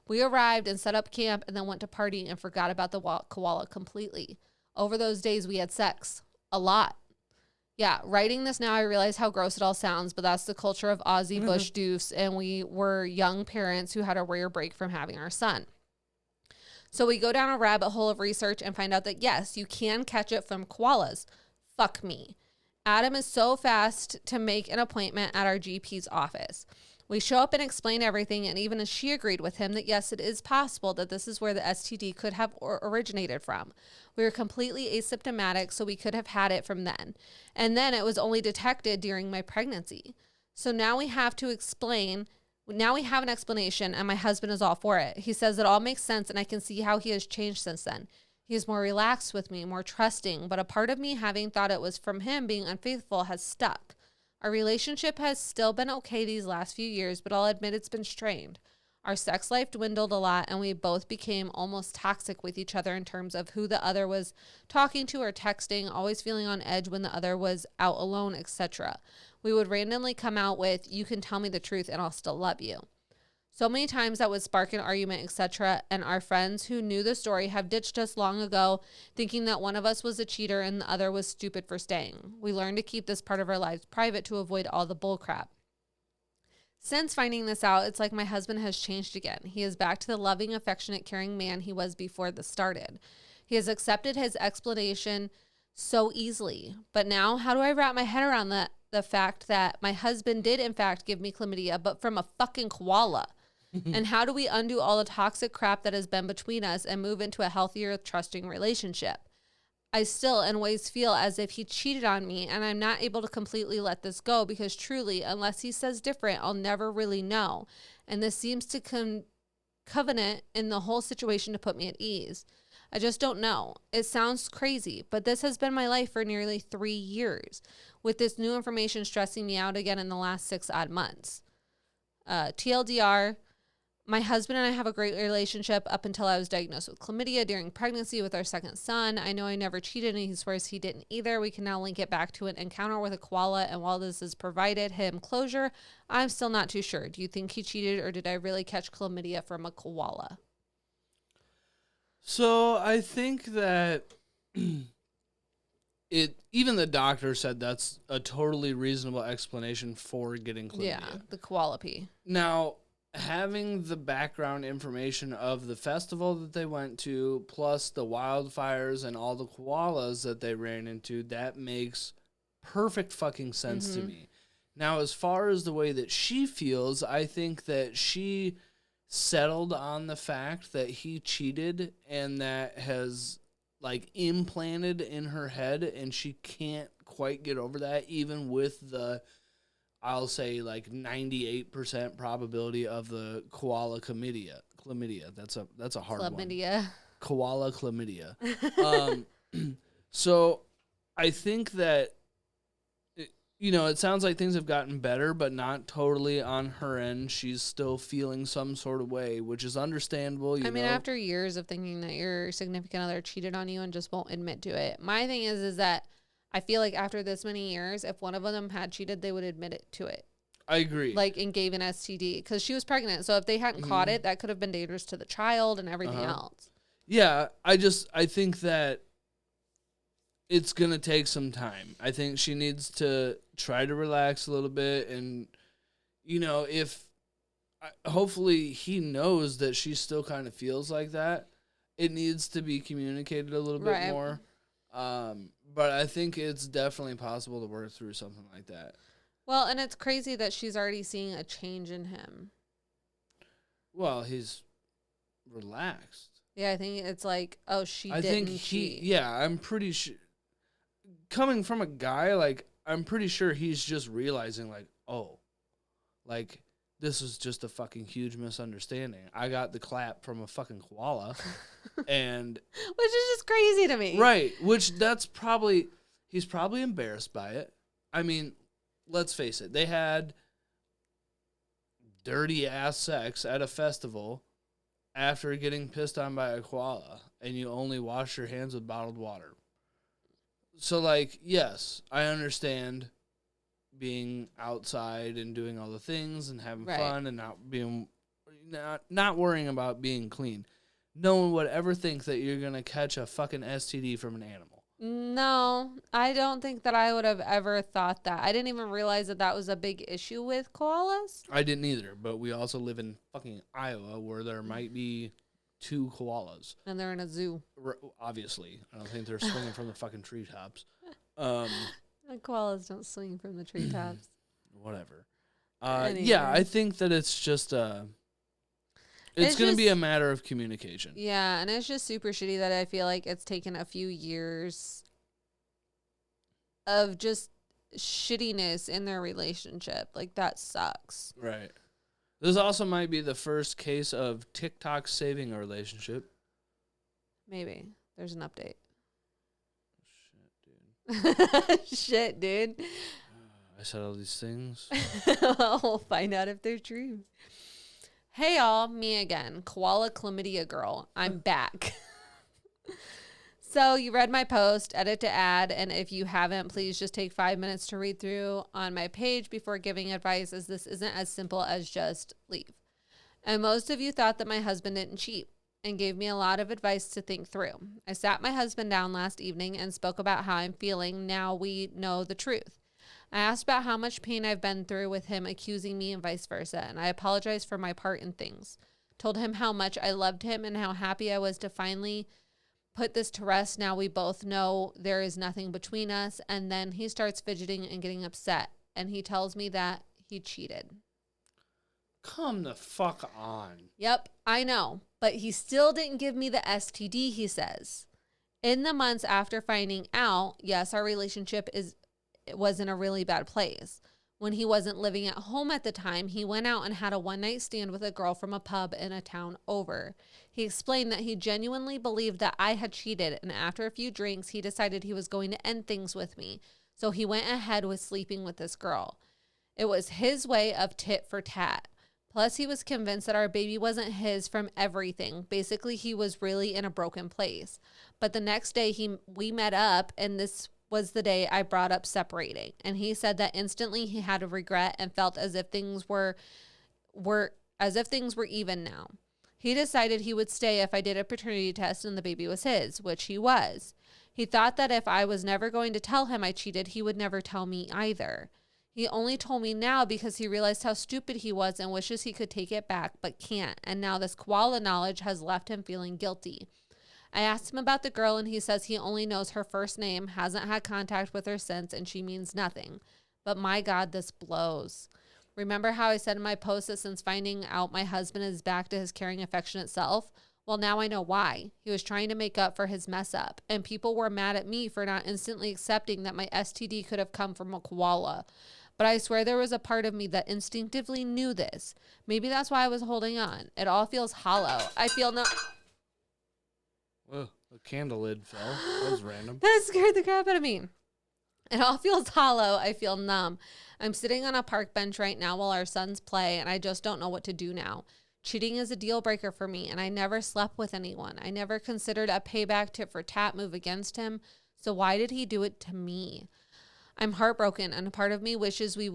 We arrived and set up camp and then went to party and forgot about the koala completely. Over those days, we had sex. A lot. Yeah, writing this now, I realize how gross it all sounds, but that's the culture of Aussie bush doofs, and we were young parents who had a rare break from having our son. So we go down a rabbit hole of research and find out that, yes, you can catch it from koalas. Fuck me. Adam is so fast to make an appointment at our GP's office. We show up and explain everything, and even as she agreed with him that, yes, it is possible that this is where the STD could have originated from. We were completely asymptomatic, so we could have had it from then. And then it was only detected during my pregnancy. So now we have to explain. Now we have an explanation, and my husband is all for it. He says it all makes sense, and I can see how he has changed since then. He is more relaxed with me, more trusting, but a part of me having thought it was from him being unfaithful has stuck. Our relationship has still been okay these last few years, but I'll admit it's been strained. Our sex life dwindled a lot, and we both became almost toxic with each other in terms of who the other was talking to or texting, always feeling on edge when the other was out alone, etc. We would randomly come out with, "You can tell me the truth and I'll still love you." So many times that would spark an argument, etc. And our friends who knew the story have ditched us long ago, thinking that one of us was a cheater and the other was stupid for staying. We learned to keep this part of our lives private to avoid all the bullcrap. Since finding this out, it's like my husband has changed again. He is back to the loving, affectionate, caring man he was before this started. He has accepted his explanation so easily. But now, how do I wrap my head around the fact that my husband did, in fact, give me chlamydia, but from a fucking koala? And how do we undo all the toxic crap that has been between us and move into a healthier, trusting relationship? I still, in ways, feel as if he cheated on me, and I'm not able to completely let this go because truly, unless he says different, I'll never really know. And this seems to covenant in the whole situation to put me at ease. I just don't know. It sounds crazy, but this has been my life for nearly 3 years, with this new information stressing me out again in the last 6 odd months. TLDR, my husband and I have a great relationship up until I was diagnosed with chlamydia during pregnancy with our second son. I know I never cheated, and he swears he didn't either. We can now link it back to an encounter with a koala, and while this has provided him closure, I'm still not too sure. Do you think he cheated, or did I really catch chlamydia from a koala? So I think that even the doctor said that's a totally reasonable explanation for getting chlamydia. Yeah, the koala pee. Now, having the background information of the festival that they went to, plus the wildfires and all the koalas that they ran into, that makes perfect fucking sense to me. Now, as far as the way that she feels, I think that she settled on the fact that he cheated, and that has like implanted in her head, and she can't quite get over that, even with the, I'll say, like 98% probability of the koala chlamydia. That's a hard one. Koala chlamydia. So I think that, it sounds like things have gotten better, but not totally on her end. She's still feeling some sort of way, which is understandable. I mean, after years of thinking that your significant other cheated on you and just won't admit to it, my thing is that I feel like after this many years, if one of them had cheated, they would admit it to it. I agree. Like, and gave an STD because she was pregnant. So if they hadn't caught it, that could have been dangerous to the child and everything else. Yeah, I think that it's going to take some time. I think she needs to try to relax a little bit. And, hopefully he knows that she still kind of feels like that. It needs to be communicated a little bit more. But I think it's definitely possible to work through something like that. Well, and it's crazy that she's already seeing a change in him. Well, he's relaxed. Yeah, I think it's like, oh, she didn't cheat. Yeah, I'm pretty sure. Coming from a guy, like, I'm pretty sure he's just realizing, like, oh, like, this is just a fucking huge misunderstanding. I got the clap from a fucking koala. And which is just crazy to me. Right, which he's probably embarrassed by it. I mean, let's face it. They had dirty-ass sex at a festival after getting pissed on by a koala, and you only wash your hands with bottled water. So, like, yes, I understand being outside and doing all the things and having fun and not not worrying about being clean. No one would ever think that you're going to catch a fucking STD from an animal. No, I don't think that I would have ever thought that. I didn't even realize that that was a big issue with koalas. I didn't either, but we also live in fucking Iowa where there might be 2 koalas. And they're in a zoo. Obviously. I don't think they're swinging from the fucking treetops. The koalas don't swing from the treetops. Whatever. Anyway. Yeah, I think that it's just it's going to be a matter of communication. Yeah, and it's just super shitty that I feel like it's taken a few years of just shittiness in their relationship. Like, that sucks. Right. This also might be the first case of TikTok saving a relationship. Maybe. There's an update. Shit, dude. Shit, dude. I said all these things. We'll find out if they're true. Hey, y'all. Me again. Koala chlamydia girl. I'm back. So you read my post, edit to add, and if you haven't, please just take 5 minutes to read through on my page before giving advice, as this isn't as simple as just leave. And most of you thought that my husband didn't cheat and gave me a lot of advice to think through. I sat my husband down last evening and spoke about how I'm feeling now we know the truth. I asked about how much pain I've been through with him accusing me and vice versa, and I apologized for my part in things. Told him how much I loved him and how happy I was to finally put this to rest. Now we both know there is nothing between us. And then he starts fidgeting and getting upset. And he tells me that he cheated. Come the fuck on. Yep, I know. But he still didn't give me the STD, he says. In the months after finding out, yes, our relationship was in a really bad place. When he wasn't living at home at the time, he went out and had a one-night stand with a girl from a pub in a town over. He explained that he genuinely believed that I had cheated, and after a few drinks, he decided he was going to end things with me. So he went ahead with sleeping with this girl. It was his way of tit for tat. Plus, he was convinced that our baby wasn't his from everything. Basically, he was really in a broken place. But the next day, we met up, and this was the day I brought up separating. And he said that instantly he had a regret and felt as if things were even now. He decided he would stay if I did a paternity test and the baby was his, which he was. He thought that if I was never going to tell him I cheated, he would never tell me either. He only told me now because he realized how stupid he was and wishes he could take it back, but can't. And now this koala knowledge has left him feeling guilty. I asked him about the girl, and he says he only knows her first name, hasn't had contact with her since, and she means nothing. But my God, this blows. Remember how I said in my post that since finding out my husband is back to his caring, affectionate self? Well, now I know why. He was trying to make up for his mess up, and people were mad at me for not instantly accepting that my STD could have come from a koala. But I swear there was a part of me that instinctively knew this. Maybe that's why I was holding on. It all feels hollow. I feel no... Whoa, the candle lid fell. That was random. That scared the crap out of me. It all feels hollow. I feel numb. I'm sitting on a park bench right now while our sons play, and I just don't know what to do now. Cheating is a deal breaker for me, and I never slept with anyone. I never considered a payback tit for tat move against him, so why did he do it to me? I'm heartbroken, and a part of me wishes we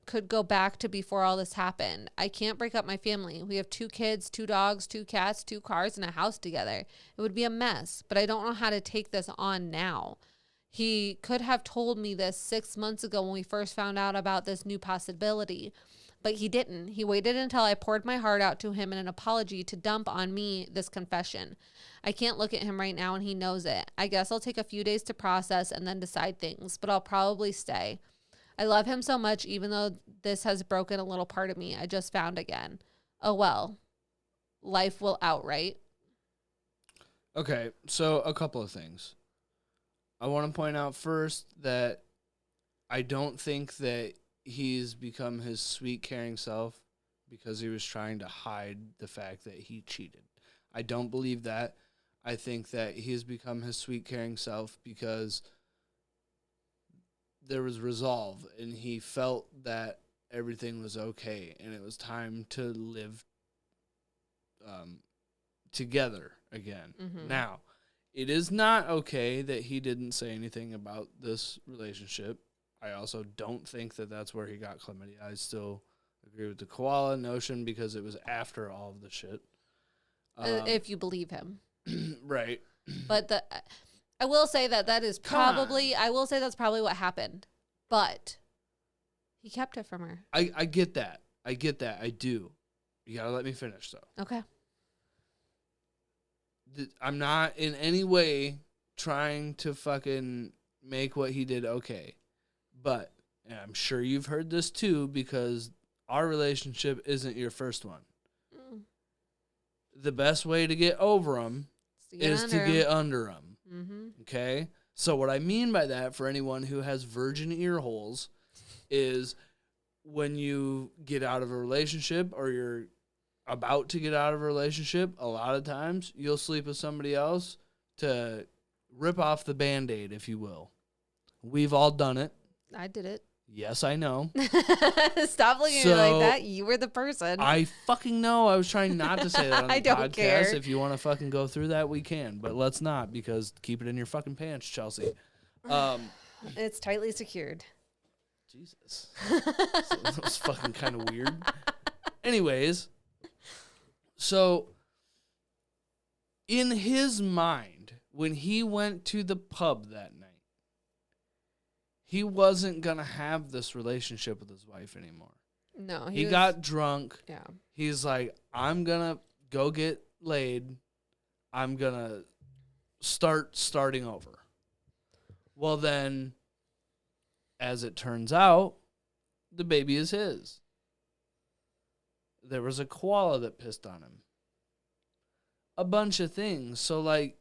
could go back to before all this happened. I can't break up my family. We have 2 kids, 2 dogs, 2 cats, 2 cars, and a house together. It would be a mess, but I don't know how to take this on now. He could have told me this 6 months ago when we first found out about this new possibility, but he didn't. He waited until I poured my heart out to him in an apology to dump on me this confession. I can't look at him right now, and he knows it. I guess I'll take a few days to process and then decide things, but I'll probably stay. I love him so much, even though this has broken a little part of me I just found again. Oh well, life will outright. Okay, so a couple of things. I want to point out first that I don't think that he's become his sweet, caring self because he was trying to hide the fact that he cheated. I don't believe that. I think that he's become his sweet, caring self because there was resolve, and he felt that everything was okay, and it was time to live together again. Mm-hmm. Now, it is not okay that he didn't say anything about this relationship. I also don't think that that's where he got chlamydia. I still Agree with the koala notion because it was after all of the shit. If you believe him. Right. But I will say that is probably, I will say that's probably what happened. But he kept it from her. I get that. I get that. I do. You gotta let me finish, though. Okay. I'm not in any way trying to fucking make what he did okay. But, and I'm sure you've heard this too, because our relationship isn't your first one. The best way to get over them is to get under them. Mm-hmm. Okay? So what I mean by that, for anyone who has virgin ear holes, is when you get out of a relationship or you're about to get out of a relationship, a lot of times you'll sleep with somebody else to rip off the Band-Aid, if you will. We've all done it. I did it. Yes, I know. Stop looking at me like that. You were the person. I fucking know. I was trying not to say that on the I don't podcast. care. If you want to fucking go through that, we can. But let's not, because keep it in your fucking pants, Chelsea. It's tightly secured. Jesus. So that was fucking kind of weird. Anyways, so in his mind, when he went to the pub that night, he wasn't going to have this relationship with his wife anymore. No. He got drunk. Yeah. He's like, I'm going to go get laid. I'm going to starting over. Well, then, as it turns out, the baby is his. There was a koala that pissed on him. A bunch of things. So, like,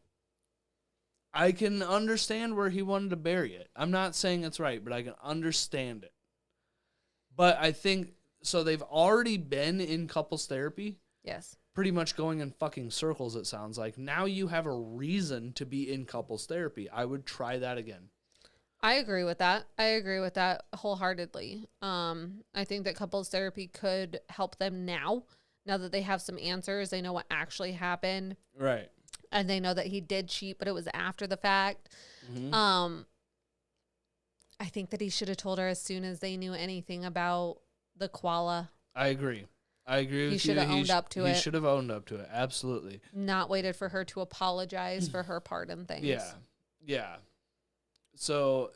I can understand where he wanted to bury it. I'm not saying it's right, but I can understand it. But I think, so they've already been in couples therapy. Yes. Pretty much going in fucking circles, it sounds like. Now you have a reason to be in couples therapy. I would try that again. I agree with that. I agree with that wholeheartedly. I think that couples therapy could help them now that they have some answers. They know what actually happened. Right. And they know that he did cheat, but it was after the fact. Mm-hmm. I think that he should have told her as soon as they knew anything about the koala. I agree with you. He should have owned up to it. He should have owned up to it. Absolutely. Not waited for her to apologize for her part in things. Yeah. Yeah. So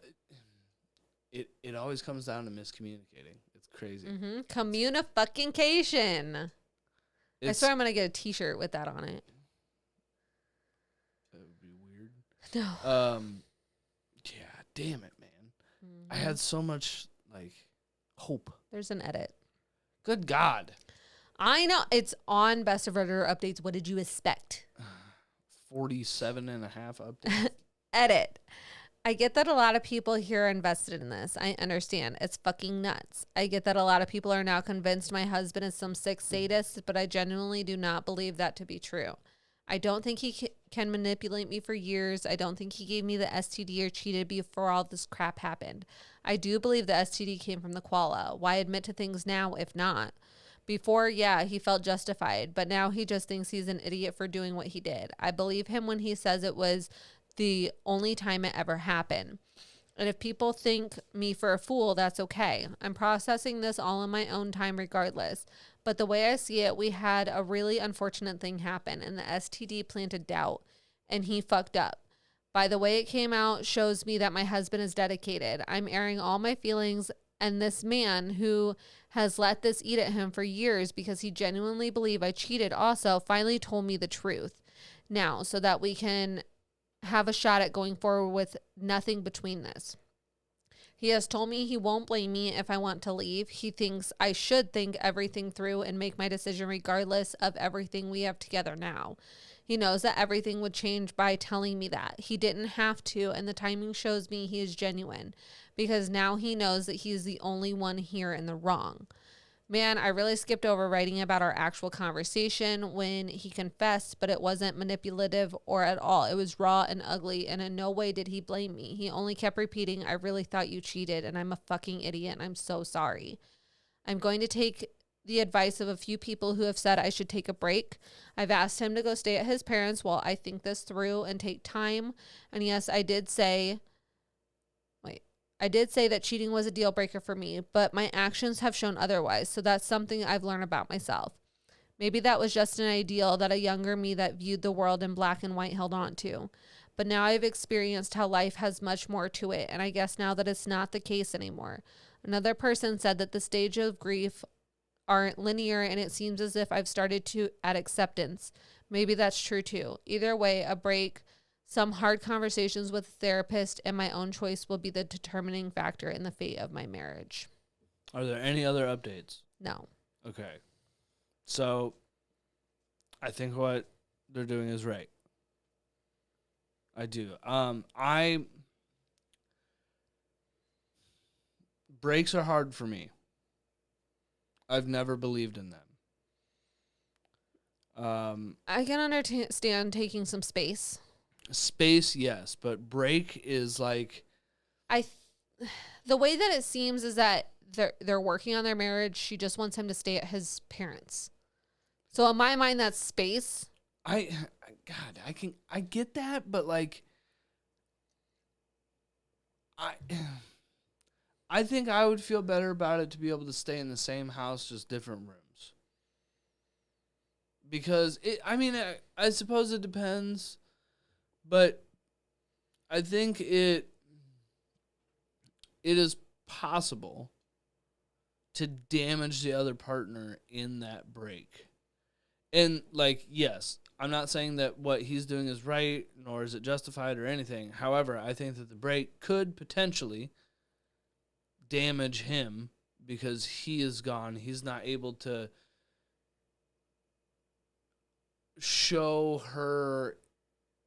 it always comes down to miscommunicating. It's crazy. Mm-hmm. Communication. I swear I'm going to get a t-shirt with that on it. That would be weird. No. Yeah, damn it, man. Mm-hmm. I had so much, like, hope. There's an edit. Good God. I know. It's on Best of Redditor Updates. What did you expect? 47.5 updates. Edit. I get that a lot of people here are invested in this. I understand. It's fucking nuts. I get that a lot of people are now convinced my husband is some sick sadist, but I genuinely do not believe that to be true. I don't think he can manipulate me for years. I don't think he gave me the STD or cheated before all this crap happened. I do believe the STD came from the koala. Why admit to things now if not? Before, yeah, he felt justified, but now he just thinks he's an idiot for doing what he did. I believe him when he says it was the only time it ever happened. And if people think me for a fool, that's okay. I'm processing this all in my own time regardless. But the way I see it, we had a really unfortunate thing happen, and the STD planted doubt, and he fucked up. By the way it came out shows me that my husband is dedicated. I'm airing all my feelings, and this man who has let this eat at him for years because he genuinely believed I cheated also finally told me the truth now so that we can have a shot at going forward with nothing between this. He has told me he won't blame me if I want to leave. He thinks I should think everything through and make my decision regardless of everything we have together now. He knows that everything would change by telling me that. He didn't have to, and the timing shows me he is genuine because now he knows that he is the only one here in the wrong. Man, I really skipped over writing about our actual conversation when he confessed, but it wasn't manipulative or at all. It was raw and ugly, and in no way did he blame me. He only kept repeating, I really thought you cheated, and I'm a fucking idiot, and I'm so sorry. I'm going to take the advice of a few people who have said I should take a break. I've asked him to go stay at his parents' while I think this through and take time. And yes, I did say... I did say that cheating was a deal breaker for me, but my actions have shown otherwise. So that's something I've learned about myself. Maybe that was just an ideal that a younger me that viewed the world in black and white held on to. But now I've experienced how life has much more to it, and I guess now that it's not the case anymore. Another person said that the stage of grief aren't linear, and it seems as if I've started to at acceptance. Maybe that's true too. Either way, a break, some hard conversations with a therapist, and my own choice will be the determining factor in the fate of my marriage. Are there any other updates? No. Okay. So, I think what they're doing is right. I do. Breaks are hard for me. I've never believed in them. I can understand taking some space. Space, yes, but break is like The way that it seems is that they're working on their marriage. She just wants him to stay at his parents'. So in my mind, that's space. God, I get that, but like, I think I would feel better about it to be able to stay in the same house, just different rooms. Because I suppose it depends, but I think it is possible to damage the other partner in that break. And like, yes, I'm not saying that what he's doing is right, nor is it justified or anything. However, I think that the break could potentially damage him because he is gone. He's not able to show her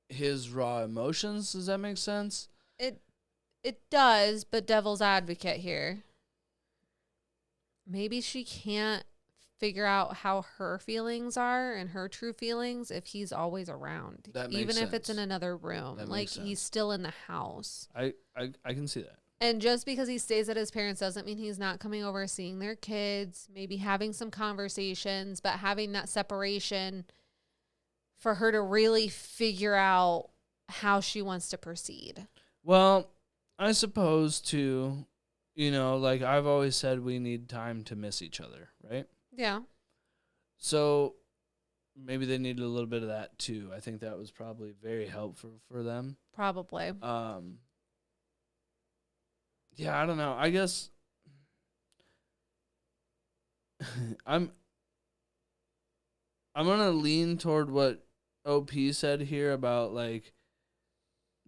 his raw emotions. Does that make sense? It does, but devil's advocate here. Maybe she can't figure out how her feelings are and her true feelings if he's always around. That makes even sense. if it's in another room. That Like makes sense. he's still in the house. I can see that. And just because he stays at his parents doesn't mean he's not coming over, seeing their kids, maybe having some conversations, but having that separation for her to really figure out how she wants to proceed. Well, I suppose too, like I've always said, we need time to miss each other, right? Yeah. So maybe they needed a little bit of that too. I think that was probably very helpful for them. Probably. Yeah, I don't know. I guess I'm gonna lean toward what OP said here about like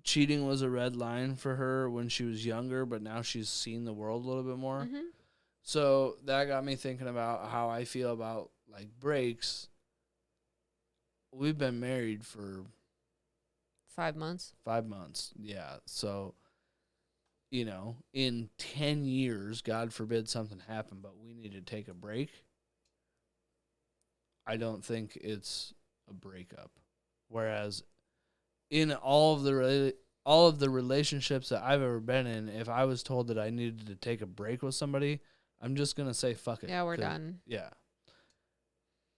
cheating was a red line for her when she was younger, but now she's seen the world a little bit more. Mm-hmm. So that got me thinking about how I feel about like breaks. We've been married for 5 months. 5 months. Yeah. So, in 10 years, God forbid something happened, but we need to take a break. I don't think it's a breakup. Whereas in all of the relationships that I've ever been in, if I was told that I needed to take a break with somebody, I'm just going to say fuck it. Yeah, we're done. Yeah.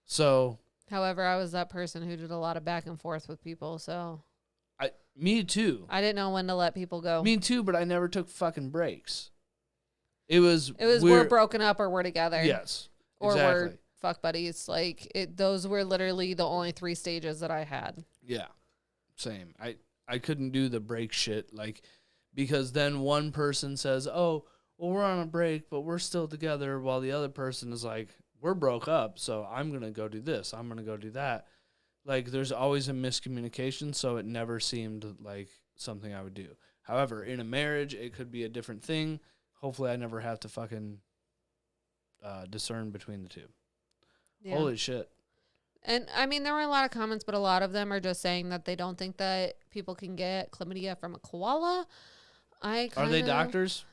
So, however, I was that person who did a lot of back and forth with people, so me too. I didn't know when to let people go. Me too, but I never took fucking breaks. It was we're broken up or we're together. Yes. Or exactly. we're fuck buddies. Like those were literally the only 3 stages that I had. Yeah. Same. I couldn't do the break shit, like, because then one person says, "Oh, well, we're on a break, but we're still together," while the other person is like, "We're broke up, so I'm gonna go do this. I'm gonna go do that." Like, there's always a miscommunication, so it never seemed like something I would do. However, in a marriage, it could be a different thing. Hopefully, I never have to fucking discern between the two. Yeah. Holy shit. And, I mean, there were a lot of comments, but a lot of them are just saying that they don't think that people can get chlamydia from a koala. Are they doctors?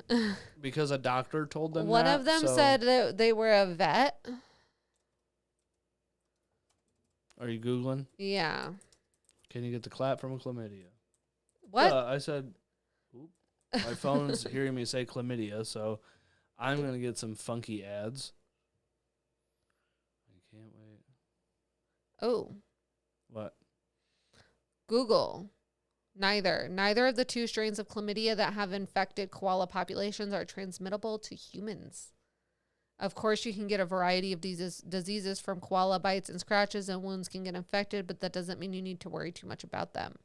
Because a doctor told them One that? of them said that they were a vet. Are you Googling? Yeah. Can you get the clap from a chlamydia? What? I said, my phone's hearing me say chlamydia, so I'm going to get some funky ads. I can't wait. Oh. What? Google. Neither of the 2 strains of chlamydia that have infected koala populations are transmittable to humans. Of course, you can get a variety of diseases from koala bites and scratches, and wounds can get infected, but that doesn't mean you need to worry too much about them.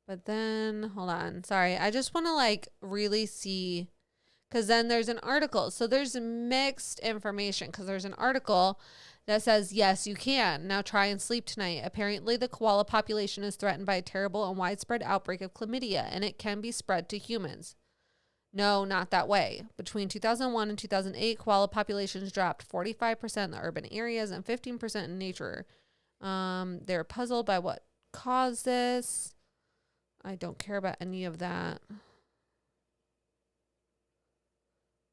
But then, hold on. Sorry. I just want to like really see, because then there's an article. So there's mixed information, because there's an article that says, yes, you can. Now try and sleep tonight. Apparently, the koala population is threatened by a terrible and widespread outbreak of chlamydia, and it can be spread to humans. No, not that way. Between 2001 and 2008, koala populations dropped 45% in the urban areas and 15% in nature. They're puzzled by what caused this. I don't care about any of that.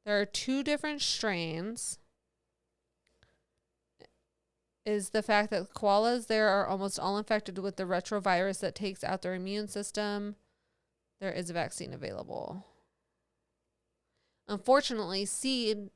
There are 2 different strains. Is the fact that koalas there are almost all infected with the retrovirus that takes out their immune system. There is a vaccine available. Unfortunately, seed,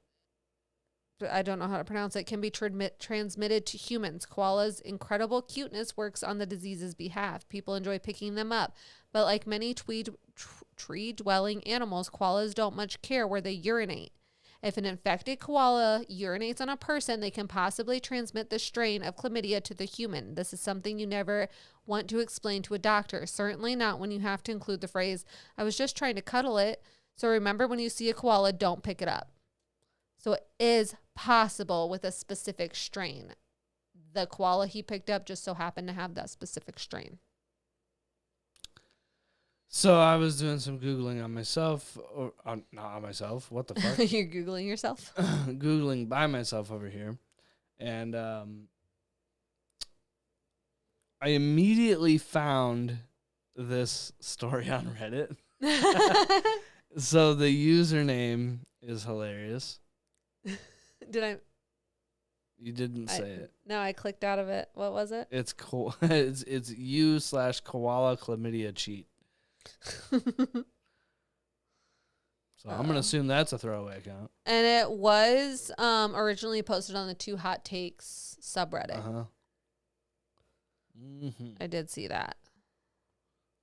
I don't know how to pronounce it, can be transmitted to humans. Koalas' incredible cuteness works on the disease's behalf. People enjoy picking them up. But like many tree-dwelling animals, koalas don't much care where they urinate. If an infected koala urinates on a person, they can possibly transmit the strain of chlamydia to the human. This is something you never want to explain to a doctor. Certainly not when you have to include the phrase, I was just trying to cuddle it. So remember, when you see a koala, don't pick it up. So it is possible with a specific strain. The koala he picked up just so happened to have that specific strain. So I was doing some Googling on myself, or not on myself. What the fuck? You're Googling yourself? Googling by myself over here. And I immediately found this story on Reddit. So the username is hilarious. Did I? You didn't say it. No, I clicked out of it. What was it? It's cool. It's u/koala chlamydia cheat. So I'm gonna assume that's a throwaway account. And it was originally posted on the 2 Hot Takes subreddit. I did see that.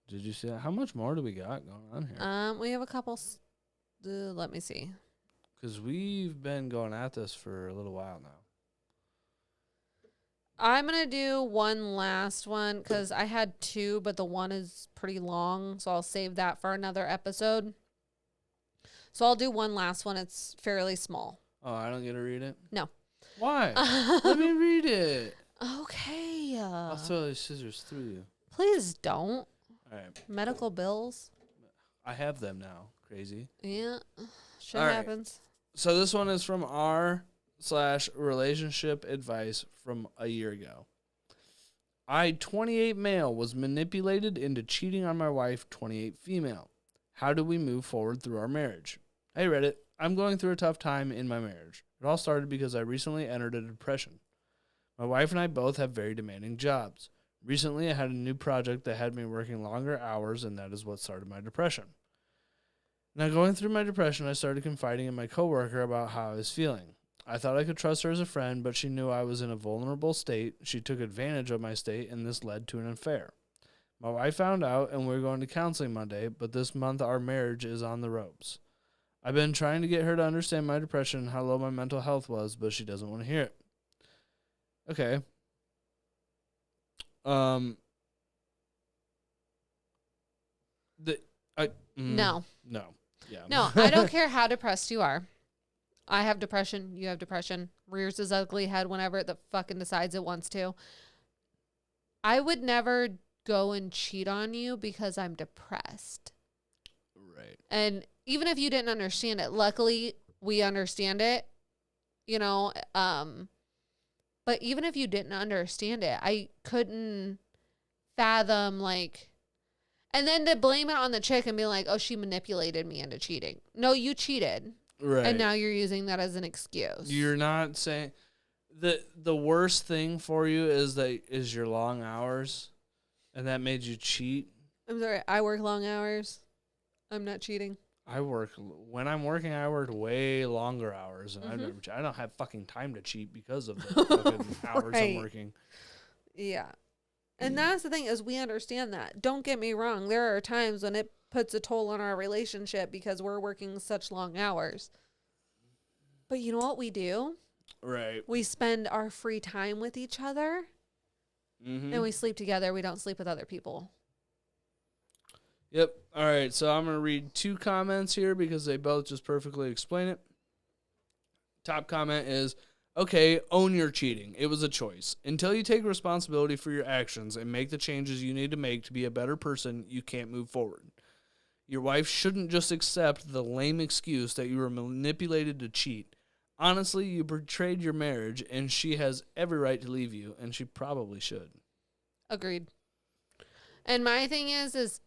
Did you see that? How much more do we got going on here? We have a couple. Let me see. Because we've been going at this for a little while now. I'm going to do one last one because I had 2, but the one is pretty long. So I'll save that for another episode. So I'll do one last one. It's fairly small. Oh, I don't get to read it? No. Why? Let me read it. Okay. I'll throw these scissors through you. Please don't. All right. Medical bills. I have them now. Crazy. Yeah. Shit All right. happens. So this one is from r/relationship advice from a year ago. I, 28 male, was manipulated into cheating on my wife, 28 female. How do we move forward through our marriage? Hey, Reddit. I'm going through a tough time in my marriage. It all started because I recently entered a depression. My wife and I both have very demanding jobs. Recently, I had a new project that had me working longer hours, and that is what started my depression. Now, going through my depression, I started confiding in my coworker about how I was feeling. I thought I could trust her as a friend, but she knew I was in a vulnerable state. She took advantage of my state, and this led to an affair. My wife found out, and we're going to counseling Monday, but this month our marriage is on the ropes. I've been trying to get her to understand my depression and how low my mental health was, but she doesn't want to hear it. Okay. No. No. Yeah. No, I don't care how depressed you are. I have depression. You have depression. Rears his ugly head whenever it fucking decides it wants to. I would never go and cheat on you because I'm depressed. Right. And even if you didn't understand it, luckily we understand it, you know, but even if you didn't understand it, I couldn't fathom, like, and then to blame it on the chick and be like, oh, she manipulated me into cheating. No, you cheated. Right. And now you're using that as an excuse. You're not saying the worst thing for you is your long hours, and that made you cheat. I'm sorry, I work long hours. I'm not cheating. When I'm working, I work way longer hours, and I don't have fucking time to cheat because of the fucking hours I'm Right. working. Yeah. And that's the thing is we understand that. Don't get me wrong. There are times when it puts a toll on our relationship because we're working such long hours. But you know what we do? Right. We spend our free time with each other and we sleep together. We don't sleep with other people. Yep. All right. So I'm going to read 2 comments here because they both just perfectly explain it. Top comment is, okay, own your cheating. It was a choice. Until you take responsibility for your actions and make the changes you need to make to be a better person, you can't move forward. Your wife shouldn't just accept the lame excuse that you were manipulated to cheat. Honestly, you betrayed your marriage, and she has every right to leave you, and she probably should. Agreed. And my thing is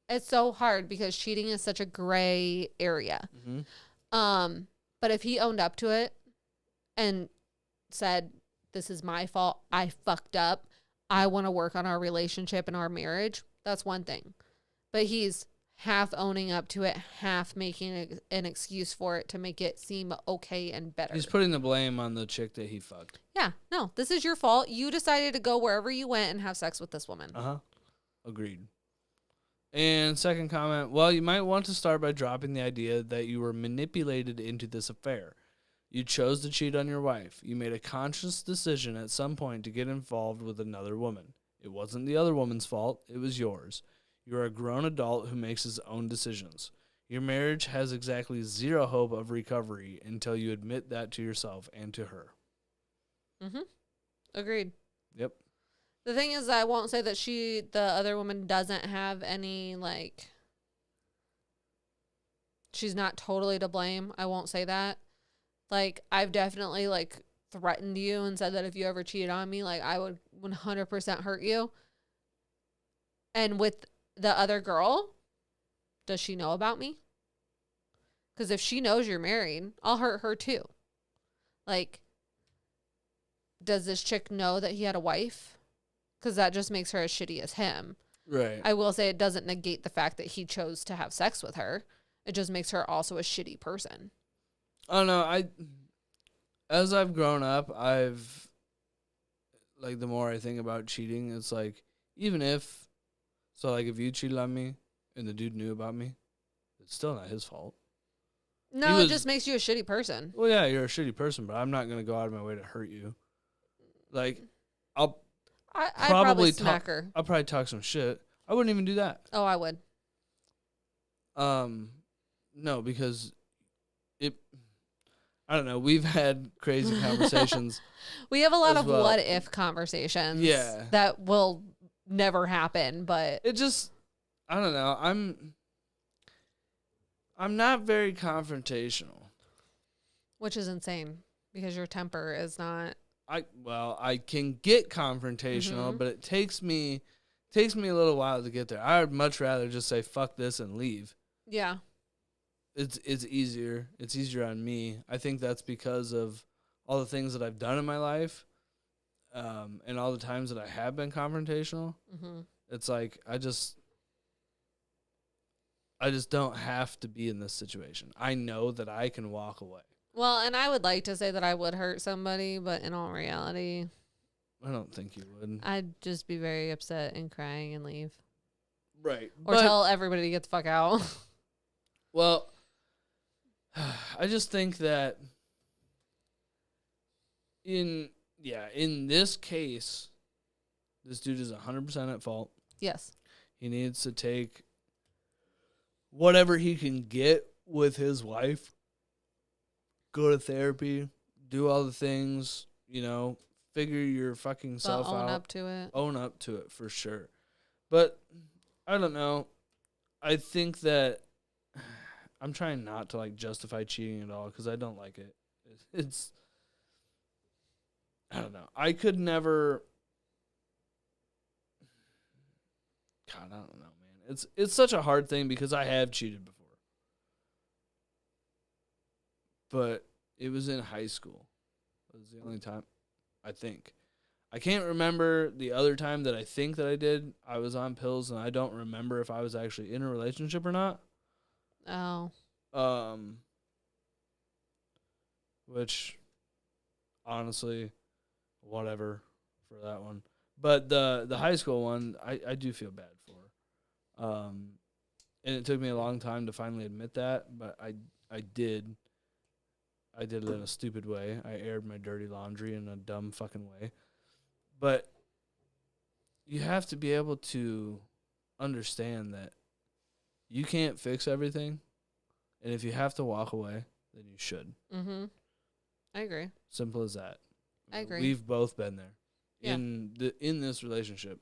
it's so hard because cheating is such a gray area. But if he owned up to it and said, this is my fault, I fucked up, I want to work on our relationship and our marriage, that's one thing. But he's half owning up to it, half making an excuse for it to make it seem okay and better. He's putting the blame on the chick that he fucked. Yeah, no, this is your fault. You decided to go wherever you went and have sex with this woman. Agreed. And second comment, well, you might want to start by dropping the idea that you were manipulated into this affair. You chose to cheat on your wife. You made a conscious decision at some point to get involved with another woman. It wasn't the other woman's fault. It was yours. You are a grown adult who makes his own decisions. Your marriage has exactly zero hope of recovery until you admit that to yourself and to her. Agreed. Yep. The thing is, I won't say that the other woman doesn't have any, like, she's not totally to blame. I won't say that. Like, I've definitely, like, threatened you and said that if you ever cheated on me, like, I would 100% hurt you. And with the other girl, does she know about me? Because if she knows you're married, I'll hurt her too. Like, does this chick know that he had a wife? Because that just makes her as shitty as him. Right. I will say it doesn't negate the fact that he chose to have sex with her. It just makes her also a shitty person. Oh, no, as I've grown up, like, the more I think about cheating, it's like, if you cheated on me and the dude knew about me, it's still not his fault. No, it just makes you a shitty person. Well, yeah, you're a shitty person, but I'm not going to go out of my way to hurt you. Like, I'd probably smack her. I'll probably talk some shit. I wouldn't even do that. Oh, I would. No, because I don't know. We've had crazy conversations. We have a lot of what if conversations. Yeah. That will never happen, but it just, I don't know. I'm not very confrontational. Which is insane because your temper is not. I can get confrontational, but it takes me a little while to get there. I would much rather just say fuck this and leave. Yeah. It's easier. It's easier on me. I think that's because of all the things that I've done in my life, and all the times that I have been confrontational. It's like I just don't have to be in this situation. I know that I can walk away. Well, and I would like to say that I would hurt somebody, but in all reality, I don't think you would. I'd just be very upset and crying and leave. Right. Or tell everybody to get the fuck out. Well, I just think that in this case, this dude is 100% at fault. Yes. He needs to take whatever he can get with his wife, go to therapy, do all the things, figure your fucking self out. Own up to it. Own up to it for sure. But I don't know. I think that I'm trying not to justify cheating at all because I don't like it. It's I don't know. I could never. God, I don't know, man. It's such a hard thing because I have cheated before. But it was in high school. It was the only time, I think. I can't remember the other time that I think that I did. I was on pills, and I don't remember if I was actually in a relationship or not. Oh. Um, which honestly, whatever for that one. But the high school one, I do feel bad for. And it took me a long time to finally admit that, but I did. I did it in a stupid way. I aired my dirty laundry in a dumb fucking way. But you have to be able to understand that you can't fix everything, and if you have to walk away, then you should. Mm-hmm. I agree. Simple as that. I agree. We've both been there Yeah. in this relationship,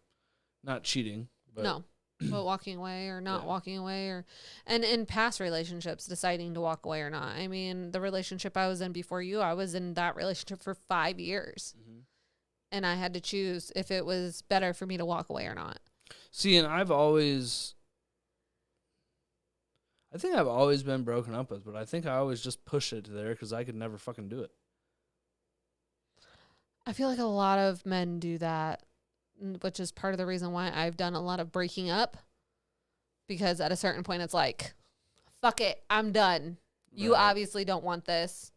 not cheating, but No. But walking away or not Yeah. walking away, and in past relationships deciding to walk away or not. I mean, the relationship I was in before you, I was in that relationship for 5 years. Mhm. And I had to choose if it was better for me to walk away or not. See, and I think I've always been broken up with, but I think I always just push it to there because I could never fucking do it. I feel like a lot of men do that, which is part of the reason why I've done a lot of breaking up. Because at a certain point, it's like, fuck it, I'm done. You Right. obviously don't want this.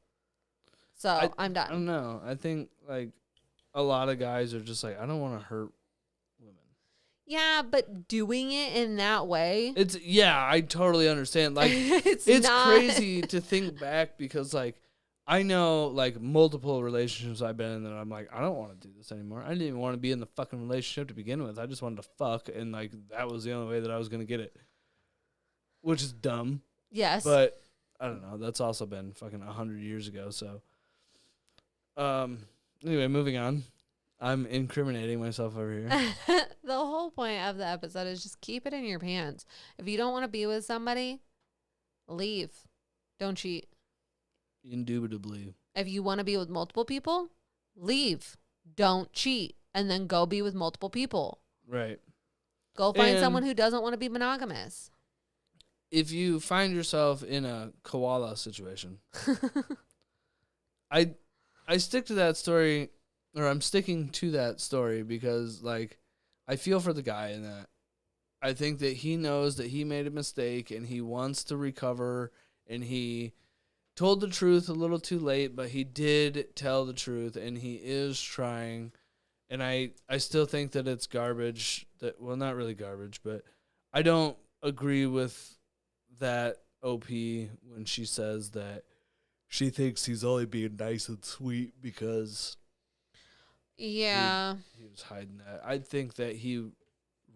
So I'm done. I don't know. I think like a lot of guys are just like, I don't want to hurt women. Yeah, but doing it in that way. I totally understand. Like it's it's crazy to think back because like I know like multiple relationships I've been in that I'm like, I don't want to do this anymore. I didn't even want to be in the fucking relationship to begin with. I just wanted to fuck, and like that was the only way that I was gonna get it. Which is dumb. Yes. But I don't know. That's also been fucking 100 years ago, so anyway, moving on. I'm incriminating myself over here. The whole point of the episode is just keep it in your pants. If you don't want to be with somebody, leave. Don't cheat. Indubitably. If you want to be with multiple people, leave. Don't cheat. And then go be with multiple people. Right. Go find And someone who doesn't want to be monogamous. If you find yourself in a koala situation, I stick to that story, or I'm sticking to that story because like I feel for the guy in that. I think that he knows that he made a mistake and he wants to recover, and he told the truth a little too late, but he did tell the truth and he is trying. And I still think that it's garbage. Well, not really garbage, but I don't agree with that OP when she says that she thinks he's only being nice and sweet because Yeah. he was hiding that. I think that he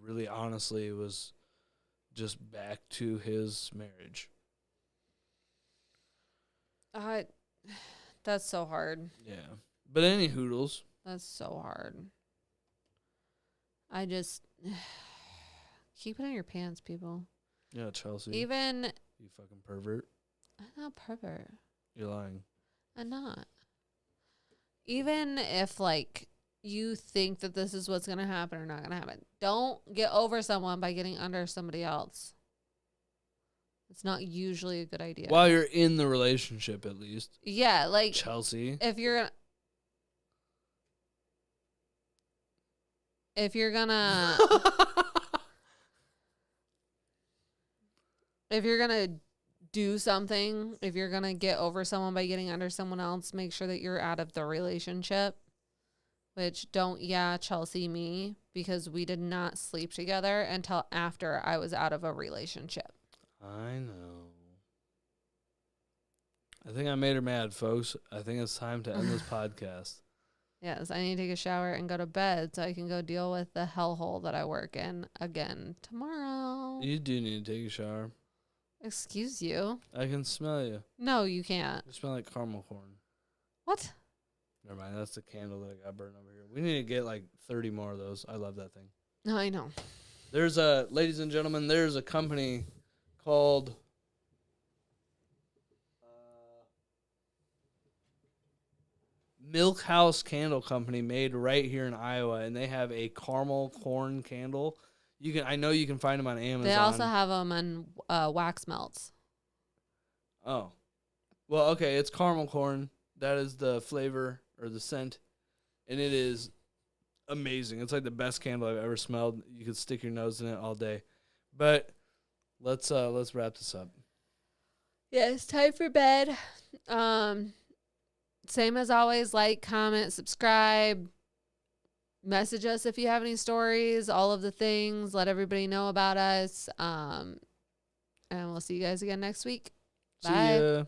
really honestly was just back to his marriage. That's so hard. Yeah. But any hoodles. That's so hard. I just keep it in your pants, people. Yeah, Chelsea. Even You fucking pervert. I'm not pervert. You're lying. I'm not. Even if like you think that this is what's gonna happen or not gonna happen, don't get over someone by getting under somebody else. It's not usually a good idea. While you're in the relationship, at least. Yeah, like Chelsea. if you're gonna if you're gonna do something, if you're gonna get over someone by getting under someone else, make sure that you're out of the relationship. Which Chelsea, me, because we did not sleep together until after I was out of a relationship. I know. I think I made her mad, folks. I think it's time to end this podcast. Yes, I need to take a shower and go to bed so I can go deal with the hellhole that I work in again tomorrow. You do need to take a shower. Excuse you. I can smell you. No, you can't. You smell like caramel corn. What? Never mind. That's the candle that I got burned over here. We need to get like 30 more of those. I love that thing. No, I know. Ladies and gentlemen, there's a company called Milk House Candle Company made right here in Iowa, and they have a caramel corn candle. I know you can find them on Amazon. They also have them on wax melts. Oh. Well, okay, it's caramel corn. That is the flavor or the scent, and it is amazing. It's like the best candle I've ever smelled. You could stick your nose in it all day. But let's wrap this up. Yeah, it's time for bed. Same as always, like, comment, subscribe, message us if you have any stories, all of the things. Let everybody know about us. And we'll see you guys again next week. See Bye. ya.